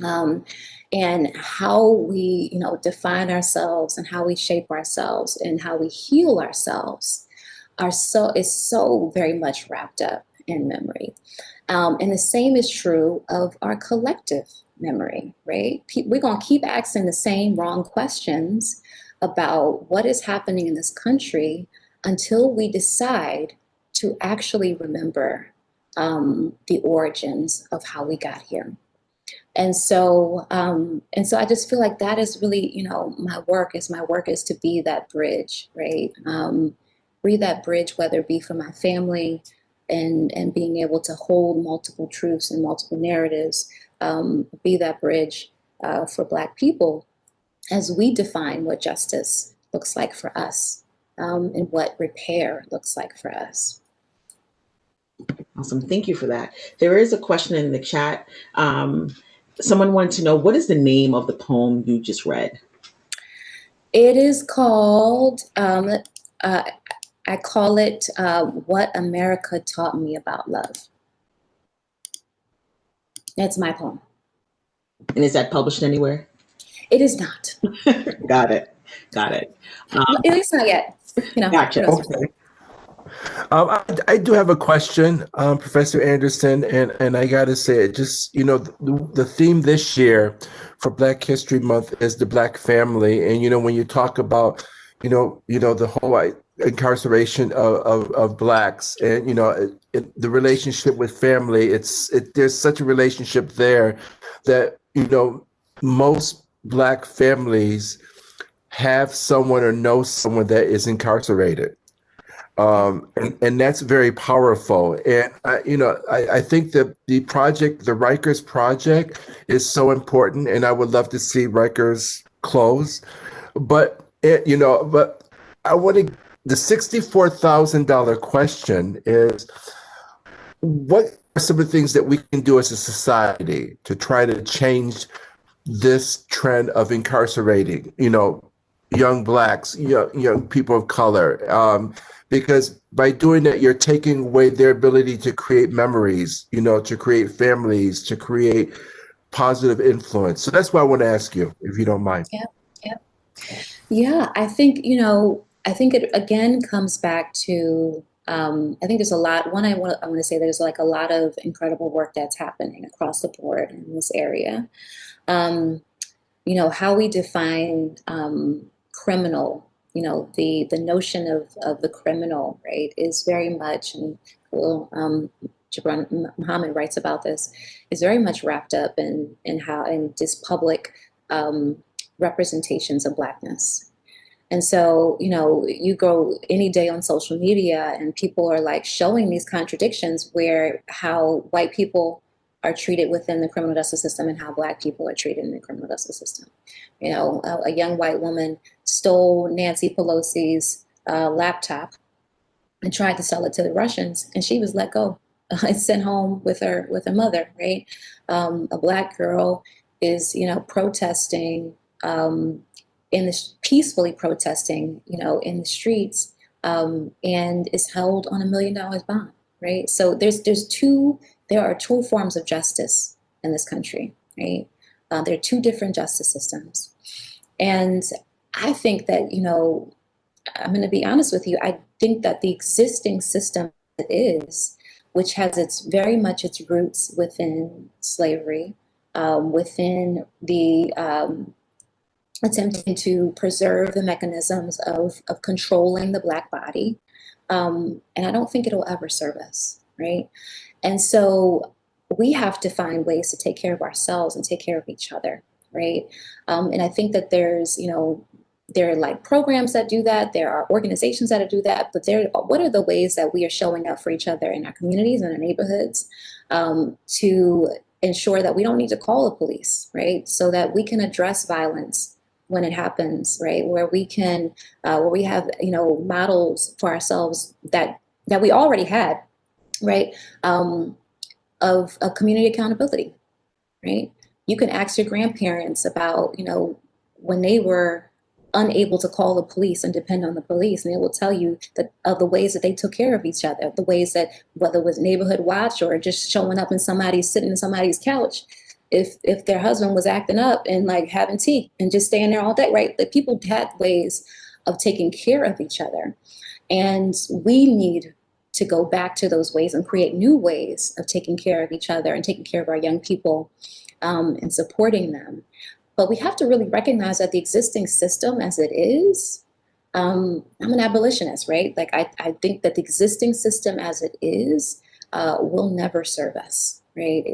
And how we, define ourselves and how we shape ourselves and how we heal ourselves is so very much wrapped up in memory. And the same is true of our collective memory, right? We're going to keep asking the same wrong questions about what is happening in this country until we decide to actually remember the origins of how we got here. And so I just feel like that is really, my work is to be that bridge, right? Be that bridge, whether it be for my family and being able to hold multiple truths and multiple narratives, be that bridge for Black people as we define what justice looks like for us, and what repair looks like for us. Awesome. Thank you for that. There is a question in the chat. Someone wanted to know, what is the name of the poem you just read? It is called, I call it What America Taught Me About Love. That's my poem. And is that published anywhere? It is not. Got it. At least not yet. Gotcha. Okay. I do have a question, Professor Anderson, and I got to say it. Just the theme this year for Black History Month is the Black family, and when you talk about the whole incarceration of Blacks, and the relationship with family, there's such a relationship there that most Black families have someone or know someone that is incarcerated. And that's very powerful. And I think that the Rikers project is so important, and I would love to see Rikers close. But but I want to. The $64,000 question is, what are some of the things that we can do as a society to try to change this trend of incarcerating, young Blacks, young people of color? Because by doing that, you're taking away their ability to create memories, to create families, to create positive influence. So that's why I want to ask you, if you don't mind. Yeah. I think, it again comes back to, I think there's a lot. One, I want to say there's like a lot of incredible work that's happening across the board in this area. How we define criminal. The notion of the criminal, right, is very much, and Gibran Muhammad writes about this, is very much wrapped up in just public representations of Blackness. And so, you go any day on social media and people are like showing these contradictions where how white people are treated within the criminal justice system and how Black people are treated in the criminal justice system. A young white woman stole Nancy Pelosi's laptop and tried to sell it to the Russians, and she was let go and sent home with her mother, right? A Black girl is, protesting, peacefully protesting, in the streets, and is held on $1 million bond, right? So there are two forms of justice in this country, right? There are two different justice systems. And I think that, I'm going to be honest with you, I think that the existing system is, which has very much its roots within slavery, within the attempting to preserve the mechanisms of controlling the Black body. And I don't think it'll ever serve us, right? And so we have to find ways to take care of ourselves and take care of each other, right? And I think that there are like programs that do that. There are organizations that do that. But what are the ways that we are showing up for each other in our communities and our neighborhoods to ensure that we don't need to call the police, right? So that we can address violence when it happens, right? Where we have, models for ourselves that we already had, right? Of community accountability, right? You can ask your grandparents about, when they were unable to call the police and depend on the police. And they will tell you that of the ways that they took care of each other, the ways that, whether it was neighborhood watch or just showing up and somebody's sitting in somebody's couch, if their husband was acting up and like having tea and just staying there all day, right? That people had ways of taking care of each other. And we need to go back to those ways and create new ways of taking care of each other and taking care of our young people, and supporting them. But we have to really recognize that the existing system as it is, I'm an abolitionist, right? Like I think that the existing system as it is will never serve us, right?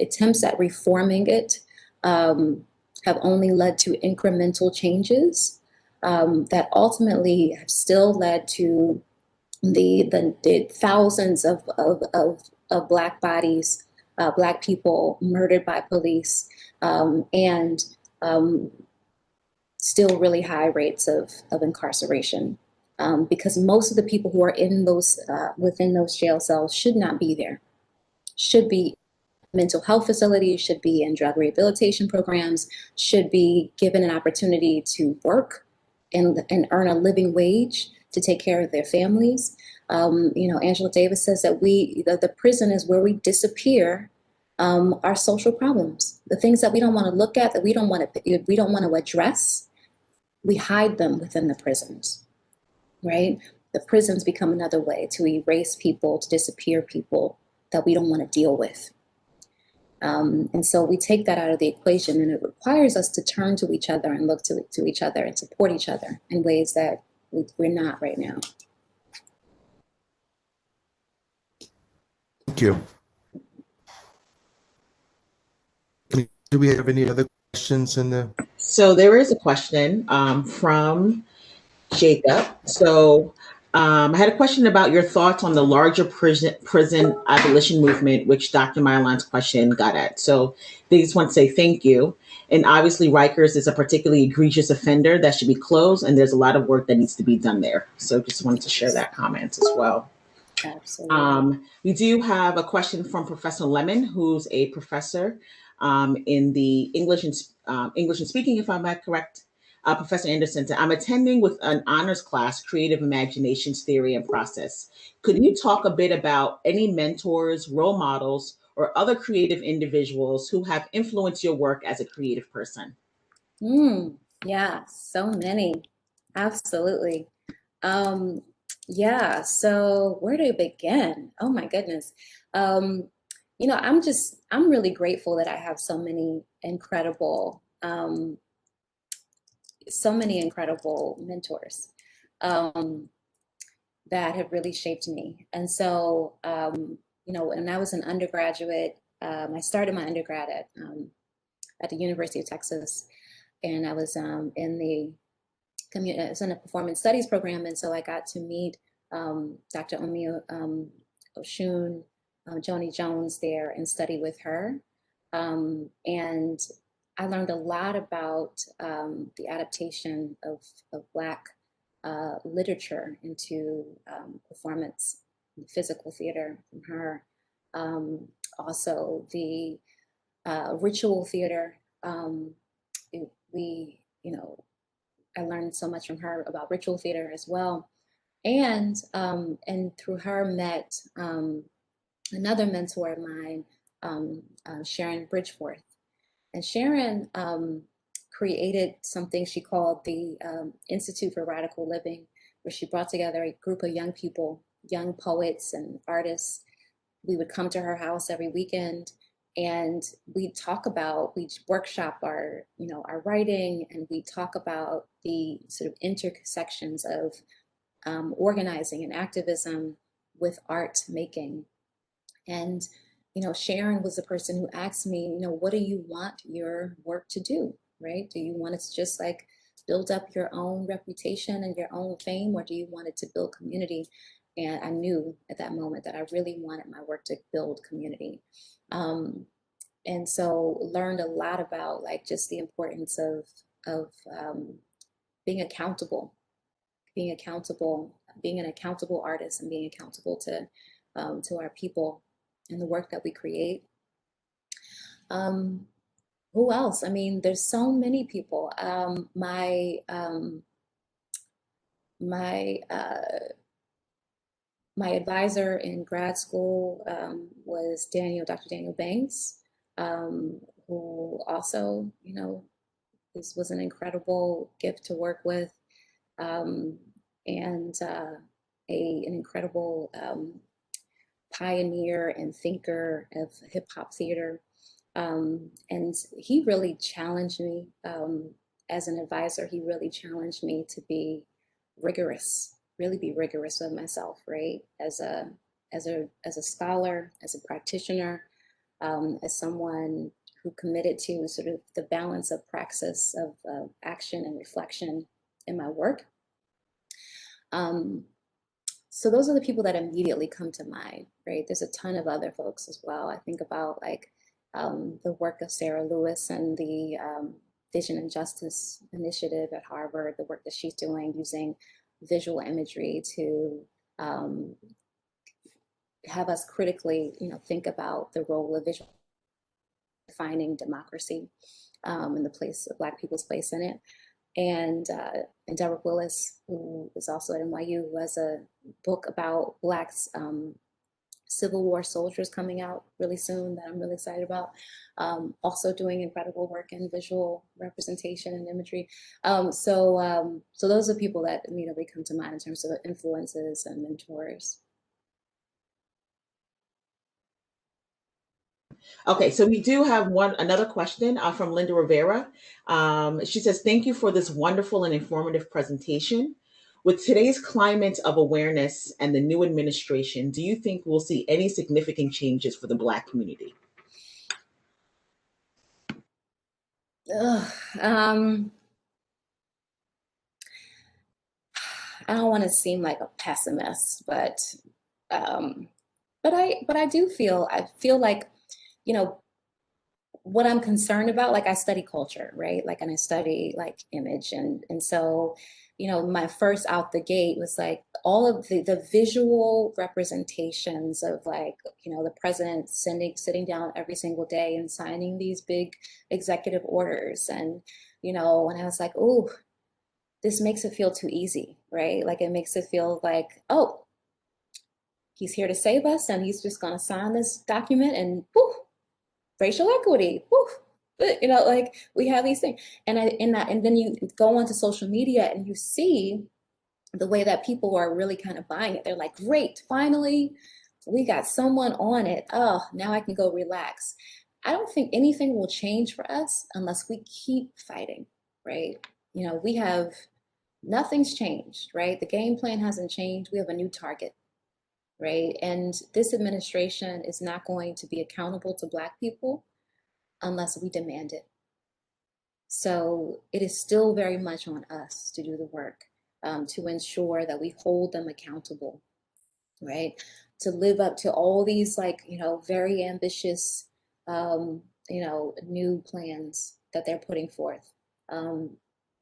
Attempts at reforming it have only led to incremental changes that ultimately have still led to the thousands of Black bodies, Black people murdered by police, and still really high rates of incarceration, because most of the people who are in those within those jail cells should not be there, should be mental health facilities, should be in drug rehabilitation programs, should be given an opportunity to work and earn a living wage to take care of their families. Angela Davis says that the prison is where we disappear our social problems, the things that we don't want to look at, that we don't want to address. We hide them within the prisons, right? The prisons become another way to erase people, to disappear people that we don't want to deal with. And so we take that out of the equation, and it requires us to turn to each other and look to each other and support each other in ways that we're not right now. Thank you. Do we have any other questions in the? So there is a question from Jacob. So I had a question about your thoughts on the larger prison abolition movement, which Dr. Mylan's question got at. So they just want to say thank you. And obviously Rikers is a particularly egregious offender that should be closed, and there's a lot of work that needs to be done there. So just wanted to share that comment as well. Absolutely. We do have a question from Professor Lemon, who's a professor in the English and speaking, if I'm not correct. Professor Anderson, I'm attending with an honors class, Creative Imaginations Theory and Process. Could you talk a bit about any mentors, role models, or other creative individuals who have influenced your work as a creative person? Yeah, so many. Absolutely. Yeah, so where to begin? Oh my goodness. I'm really grateful that I have so many incredible mentors that have really shaped me. And so, when I was an undergraduate, I started my undergrad at the University of Texas, and I was in a performance studies program. And so I got to meet Dr. Omi Oshun, Joni Jones there, and study with her. And I learned a lot about the adaptation of Black literature into performance, physical theater from her. Also the ritual theater. I learned so much from her about ritual theater as well. And through her met another mentor of mine, Sharon Bridgeforth. And Sharon created something she called the Institute for Radical Living, where she brought together a group of young people, young poets and artists. We would come to her house every weekend, and we workshop our writing, and we talk about the sort of intersections of organizing and activism with art making. And Sharon was the person who asked me, what do you want your work to do, right? Do you want it to just like build up your own reputation and your own fame, or do you want it to build community? And I knew at that moment that I really wanted my work to build community. And so learned a lot about like just the importance of being accountable, being an accountable artist, and being accountable to our people and the work that we create. Who who else? I mean, there's so many people. My my advisor in grad school was Dr. Daniel Banks, who also, you know, this was an incredible gift to work with, um, and an incredible pioneer and thinker of hip hop theater. And he really challenged me as an advisor. He really challenged me to be rigorous, really be rigorous with myself, right? As a scholar, as a practitioner, as someone who committed to sort of the balance of praxis of action and reflection in my work. So those are the people that immediately come to mind, right? There's a ton of other folks as well. I think about like the work of Sarah Lewis and the Vision and Justice Initiative at Harvard, the work that she's doing using visual imagery to have us critically, you know, think about the role of visual defining democracy and the place of Black people's place in it. And Derek Willis, who is also at NYU, who has a book about Black Civil War soldiers coming out really soon that I'm really excited about. Also doing incredible work in visual representation and imagery. So those are people that immediately come to mind in terms of influences and mentors. Okay, so we do have another question from Linda Rivera. She says, "Thank you for this wonderful and informative presentation. With today's climate of awareness and the new administration, do you think we'll see any significant changes for the Black community?" I don't want to seem like a pessimist, but I do feel like, you know, what I'm concerned about, like I study culture, right? Like, and I study like image. And so, you know, my first out the gate was like all of the visual representations of like, you know, the president sitting down every single day and signing these big executive orders. And, you know, and I was like, oh, this makes it feel too easy, right? Like it makes it feel like, oh, he's here to save us and he's just gonna sign this document and whew, racial equity, whew, you know, like we have these things. And then you go onto social media and you see the way that people are really kind of buying it. They're like, great, finally, we got someone on it. Oh, now I can go relax. I don't think anything will change for us unless we keep fighting, right? You know, nothing's changed, right? The game plan hasn't changed. We have a new target, right? And this administration is not going to be accountable to Black people unless we demand it. So it is still very much on us to do the work, to ensure that we hold them accountable, right? To live up to all these, like, you know, very ambitious, you know, new plans that they're putting forth. And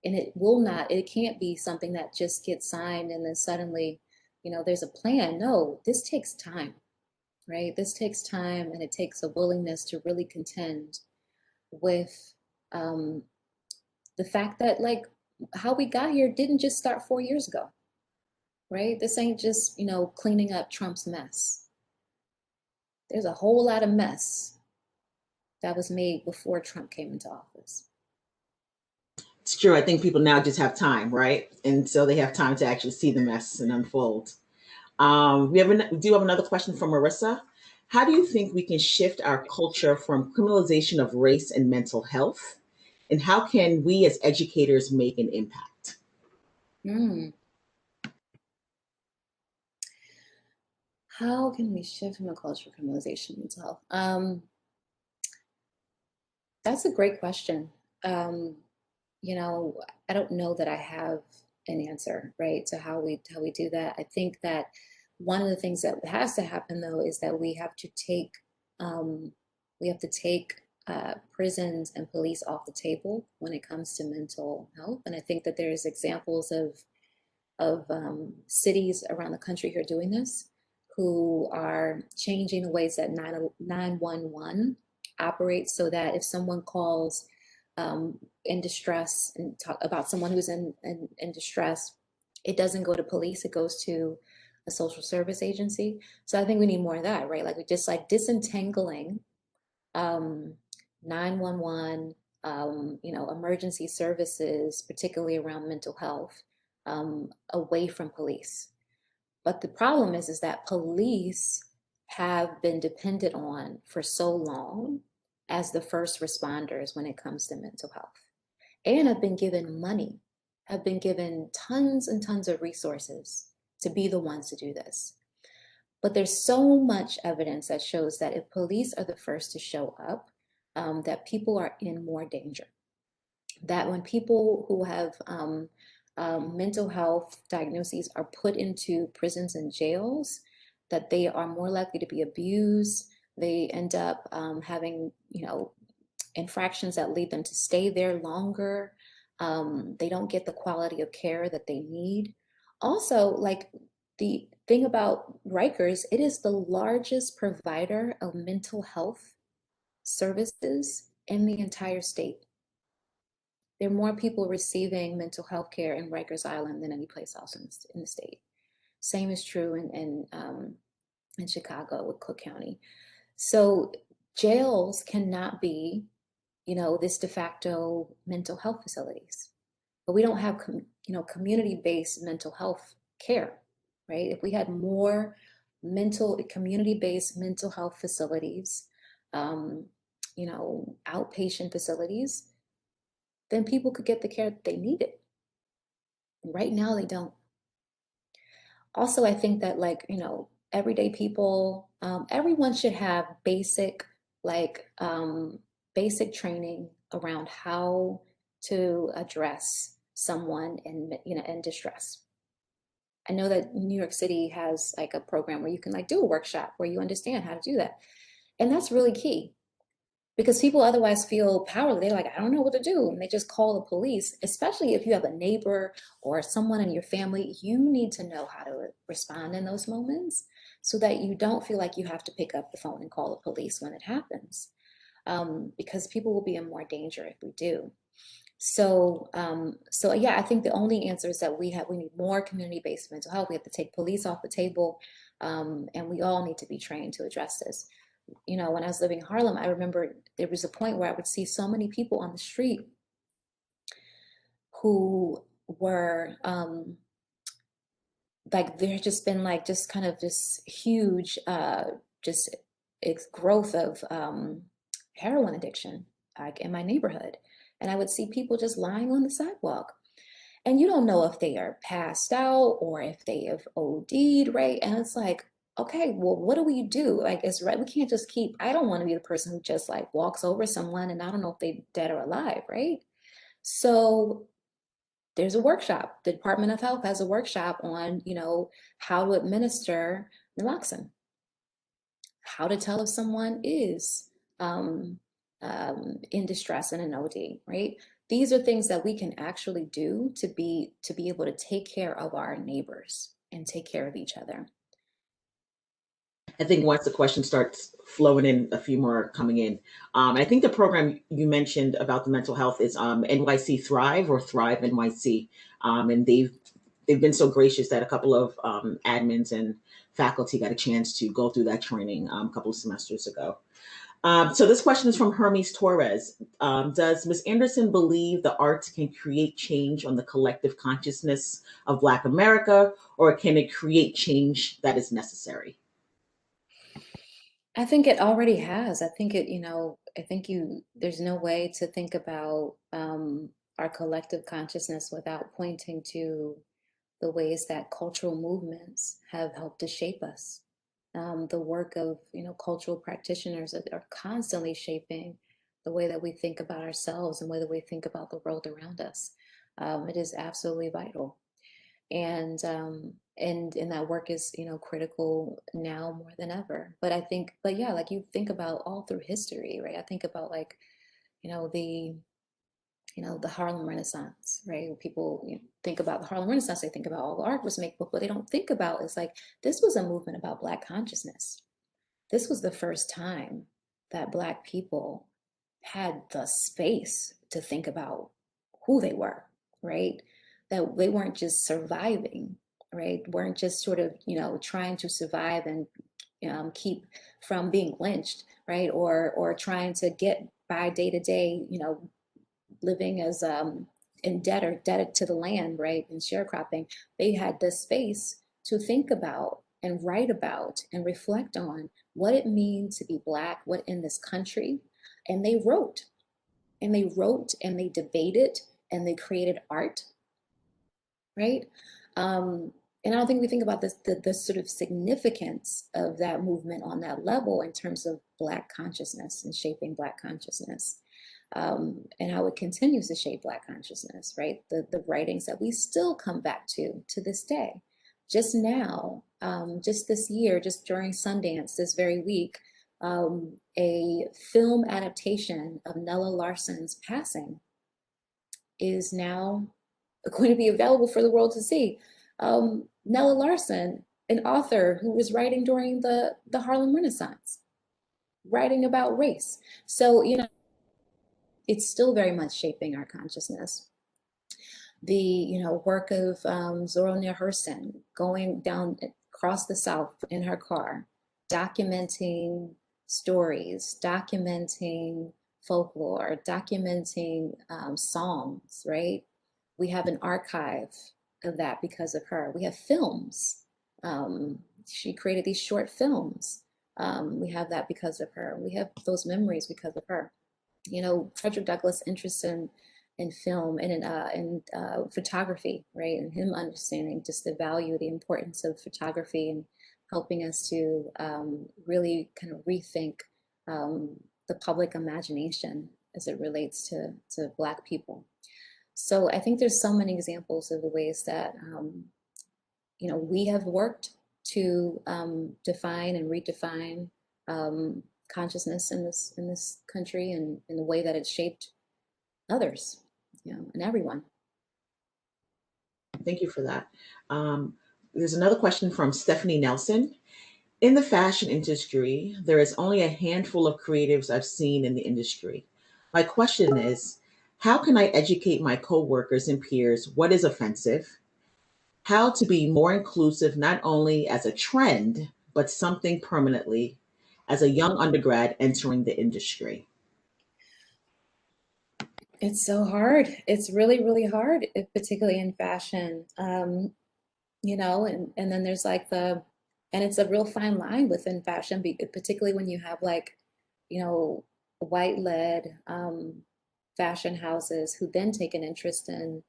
it can't be something that just gets signed and then suddenly, you know, there's a plan. No, this takes time, right? This takes time, and it takes a willingness to really contend with the fact that, like, how we got here didn't just start 4 years ago, right? This ain't just, you know, cleaning up Trump's mess. There's a whole lot of mess that was made before Trump came into office. It's true. I think people now just have time, right? And so they have time to actually see the mess and unfold. We do have another question from Marissa. How do you think we can shift our culture from criminalization of race and mental health? And how can we as educators make an impact? How can we shift from a culture of criminalization of mental health? That's a great question. You know, I don't know that I have an answer, right, to how we do that. I think that one of the things that has to happen, though, is that we have to take prisons and police off the table when it comes to mental health. And I think that there's examples of cities around the country who are doing this, who are changing the ways that 911 operate so that if someone calls in distress and talk about someone who's in distress, it doesn't go to police, it goes to a social service agency. So I think we need more of that, right? Like we just like disentangling 911, emergency services, particularly around mental health, away from police. But the problem is that police have been depended on for so long as the first responders when it comes to mental health, and have been given money, have been given tons and tons of resources to be the ones to do this. But there's so much evidence that shows that if police are the first to show up, that people are in more danger. That when people who have mental health diagnoses are put into prisons and jails, that they are more likely to be abused. They end up having, infractions that lead them to stay there longer. They don't get the quality of care that they need. Also, like the thing about Rikers, it is the largest provider of mental health services in the entire state. There are more people receiving mental health care in Rikers Island than any place else in the state. Same is true in Chicago with Cook County. So jails cannot be, this de facto mental health facilities. But we don't have, community-based mental health care, right? If we had more community-based mental health facilities, outpatient facilities, then people could get the care that they needed. Right now, they don't. Also, I think that everyday people, everyone should have basic training around how to address someone in distress. I know that New York City has like a program where you can do a workshop where you understand how to do that. And that's really key because people otherwise feel powerless. They're like, I don't know what to do. And they just call the police, especially if you have a neighbor or someone in your family. You need to know how to respond in those moments so that you don't feel like you have to pick up the phone and call the police when it happens. Because people will be in more danger if we do. So yeah, I think the only answer is that we need more community-based mental health. We have to take police off the table, and we all need to be trained to address this. When I was living in Harlem, I remember there was a point where I would see so many people on the street who were there just been just kind of this huge growth of heroin addiction in my neighborhood. And I would see people just lying on the sidewalk. And you don't know if they are passed out or if they have OD'd, right? And it's like, okay, well, what do we do? It's right. We can't just I don't want to be the person who just walks over someone and I don't know if they're dead or alive, right? So there's a workshop. The Department of Health has a workshop on, how to administer naloxone, how to tell if someone is in distress and an OD, right? These are things that we can actually do to be able to take care of our neighbors and take care of each other. I think once the question starts flowing in, a few more coming in. I think the program you mentioned about the mental health is NYC Thrive or Thrive NYC. And they've been so gracious that a couple of admins and faculty got a chance to go through that training a couple of semesters ago. So this question is from Hermes Torres. Does Ms. Anderson believe the arts can create change on the collective consciousness of Black America, or can it create change that is necessary? I think it already has. I think there's no way to think about our collective consciousness without pointing to the ways that cultural movements have helped to shape us. The work of, cultural practitioners are constantly shaping the way that we think about ourselves and the way that we think about the world around us. It is absolutely vital. And that work is, critical now more than ever. But yeah, you think about all through history, right? I think about the Harlem Renaissance, right? When people think about the Harlem Renaissance, they think about all the art was made, but what they don't think about is this was a movement about Black consciousness. This was the first time that Black people had the space to think about who they were, right? That they weren't just surviving, right? Weren't just sort of, trying to survive and keep from being lynched, right? Or trying to get by day to day, living as indebted to the land, right? And sharecropping. They had the space to think about and write about and reflect on what it means to be Black, what in this country. And they wrote and they wrote and they debated and they created art, right? And I don't think we think about this, the sort of significance of that movement on that level in terms of Black consciousness and shaping Black consciousness, and how it continues to shape Black consciousness, right? The writings that we still come back to this day. Just now, just this year, just during Sundance this very week, a film adaptation of Nella Larsen's passing is now going to be available for the world to see. Nella Larsen, an author who was writing during the Harlem Renaissance, writing about race. So, it's still very much shaping our consciousness. The, work of Zora Neale Hurston, going down across the South in her car, documenting stories, documenting folklore, documenting songs, right? We have an archive of that because of her. We have films. She created these short films. We have that because of her. We have those memories because of her. Frederick Douglass' interest in film and in photography, right? And him understanding just the value, the importance of photography and helping us to really kind of rethink the public imagination as it relates to Black people. So I think there's so many examples of the ways that, we have worked to define and redefine consciousness in this country and in the way that it's shaped others, and everyone. Thank you for that. There's another question from Stephanie Nelson. In the fashion industry, there is only a handful of creatives I've seen in the industry. My question is, how can I educate my coworkers and peers what is offensive, how to be more inclusive, not only as a trend, but something permanently, as a young undergrad entering the industry? It's so hard. It's really, really hard, particularly in fashion. And then there's like and it's a real fine line within fashion, particularly when you have white-led fashion houses who then take an interest in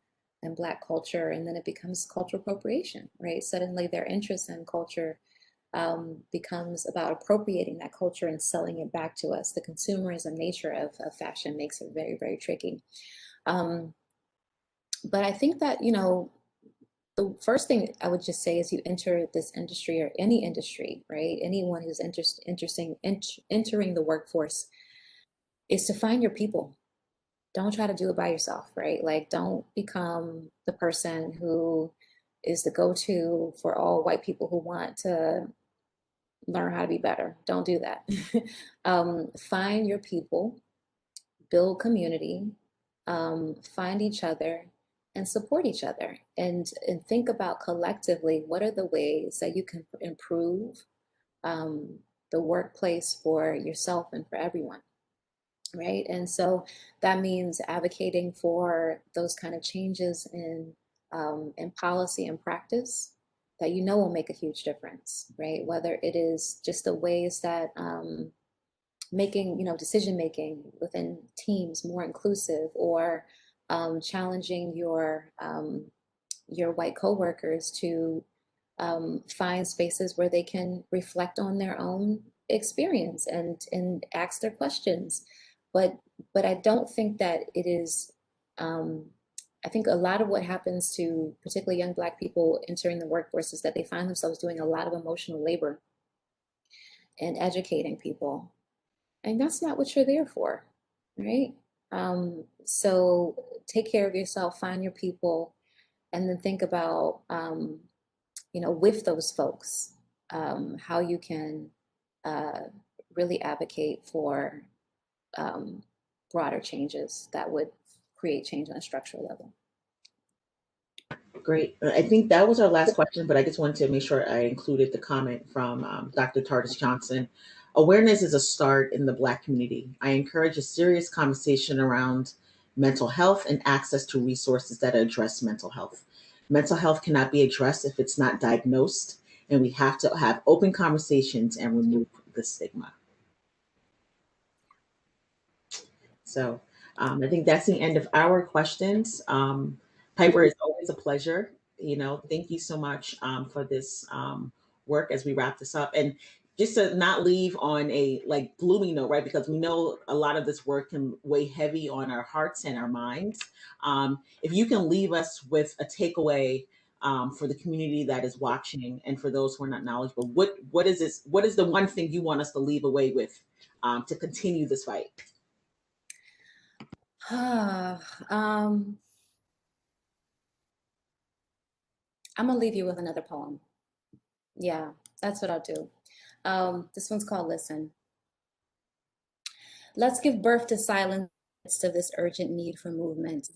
Black culture, and then it becomes cultural appropriation, right? Suddenly their interest in culture becomes about appropriating that culture and selling it back to us. The consumerism nature of fashion makes it very, very tricky. But I think that, the first thing I would just say is you enter this industry or any industry, right? Anyone who's entering the workforce is to find your people. Don't try to do it by yourself, right? Like, don't become the person who is the go-to for all white people who want to learn how to be better. Don't do that. Find your people, build community, find each other, and support each other, and think about collectively what are the ways that you can improve the workplace for yourself and for everyone, right? And so that means advocating for those kind of changes in policy and practice that will make a huge difference, right? Whether it is just the ways that making, decision making within teams more inclusive, or challenging your white coworkers to find spaces where they can reflect on their own experience and ask their questions. But I don't think that it is. I think a lot of what happens to particularly young Black people entering the workforce is that they find themselves doing a lot of emotional labor and educating people. And that's not what you're there for, right? So take care of yourself, find your people, and then think about, with those folks, how you can really advocate for broader changes that would create change on a structural level. Great. I think that was our last question, but I just wanted to make sure I included the comment from Dr. Tardis Johnson. Awareness is a start in the Black community. I encourage a serious conversation around mental health and access to resources that address mental health. Mental health cannot be addressed if it's not diagnosed, and we have to have open conversations and remove the stigma. So I think that's the end of our questions. Piper, it's always a pleasure. Thank you so much for this work as we wrap this up. And just to not leave on a gloomy note, right? Because we know a lot of this work can weigh heavy on our hearts and our minds. If you can leave us with a takeaway for the community that is watching and for those who are not knowledgeable, what is this? What is the one thing you want us to leave away with to continue this fight? I'm gonna leave you with another poem. Yeah, that's what I'll do. This one's called Listen. Let's give birth to silence of this urgent need for movement.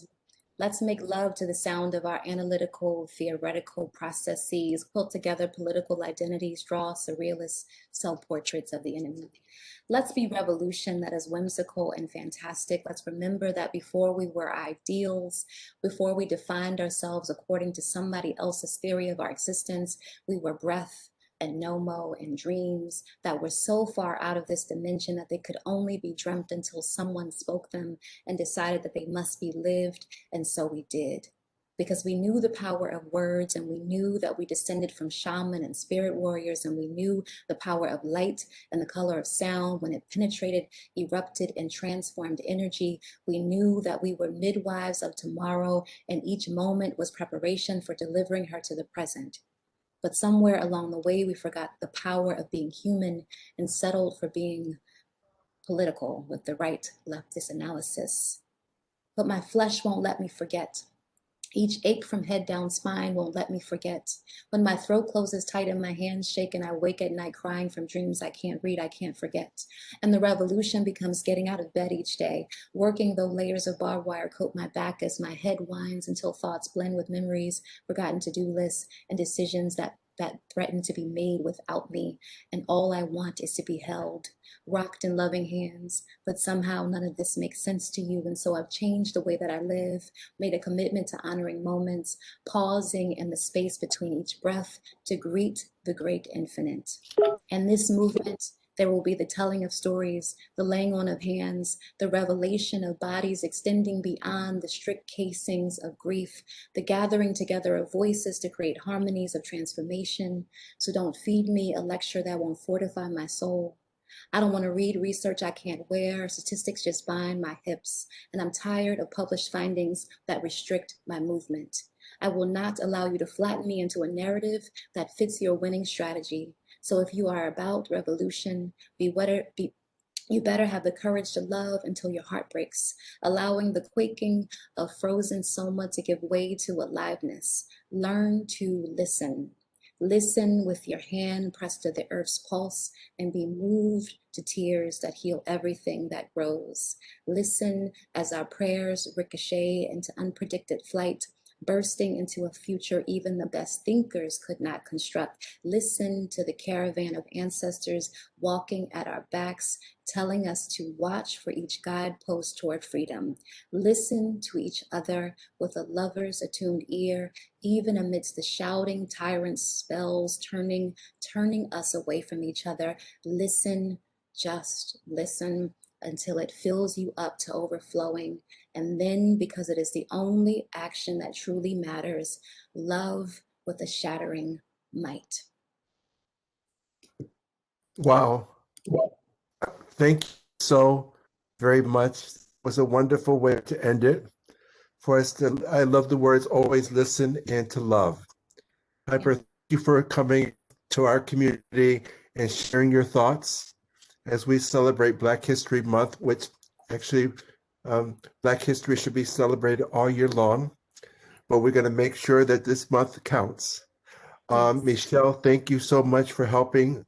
Let's make love to the sound of our analytical, theoretical processes, quilt together political identities, draw surrealist self-portraits of the enemy. Let's be revolution that is whimsical and fantastic. Let's remember that before we were ideals, before we defined ourselves according to somebody else's theory of our existence, we were breath and nomo and dreams that were so far out of this dimension that they could only be dreamt until someone spoke them and decided that they must be lived. And so we did, because we knew the power of words, and we knew that we descended from shaman and spirit warriors, and we knew the power of light and the color of sound when it penetrated, erupted, and transformed energy. We knew that we were midwives of tomorrow, and each moment was preparation for delivering her to the present. But somewhere along the way, we forgot the power of being human and settled for being political with the right leftist analysis. But my flesh won't let me forget. Each ache from head down spine won't let me forget. When my throat closes tight and my hands shake and I wake at night crying from dreams I can't read, I can't forget. And the revolution becomes getting out of bed each day, working though layers of barbed wire coat my back as my head winds until thoughts blend with memories, forgotten to-do lists, and decisions that threaten to be made without me. And all I want is to be held, rocked in loving hands. But somehow none of this makes sense to you. And so I've changed the way that I live, made a commitment to honoring moments, pausing in the space between each breath to greet the great infinite. And this movement, there will be the telling of stories, the laying on of hands, the revelation of bodies extending beyond the strict casings of grief, the gathering together of voices to create harmonies of transformation. So don't feed me a lecture that won't fortify my soul. I don't want to read research I can't wear. Statistics just bind my hips. And I'm tired of published findings that restrict my movement. I will not allow you to flatten me into a narrative that fits your winning strategy. So if you are about revolution, you better have the courage to love until your heart breaks, allowing the quaking of frozen soma to give way to aliveness. Learn to listen. Listen with your hand pressed to the earth's pulse and be moved to tears that heal everything that grows. Listen as our prayers ricochet into unpredicted flight, bursting into a future even the best thinkers could not construct. Listen to the caravan of ancestors walking at our backs, telling us to watch for each guidepost toward freedom. Listen to each other with a lover's attuned ear, even amidst the shouting tyrant's spells, turning us away from each other. Listen, just listen, until it fills you up to overflowing. And then, because it is the only action that truly matters, love with a shattering might. Wow. Thank you so very much. It was a wonderful way to end it. I love the words always listen and to love. Piper, thank you for coming to our community and sharing your thoughts as we celebrate Black History Month, which actually Black history should be celebrated all year long, but we're going to make sure that this month counts. Yes. Michelle, thank you so much for helping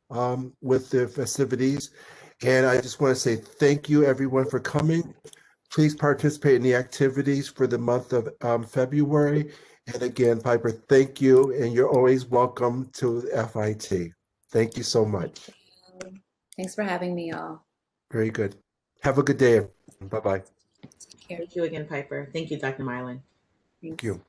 with the festivities. And I just want to say thank you, everyone, for coming. Please participate in the activities for the month of February. And again, Piper, thank you. And you're always welcome to FIT. Thank you so much. Thanks for having me, y'all. Very good. Have a good day. Bye-bye. Take care. Thank you again, Piper. Thank you, Dr. Mylan. Thank you.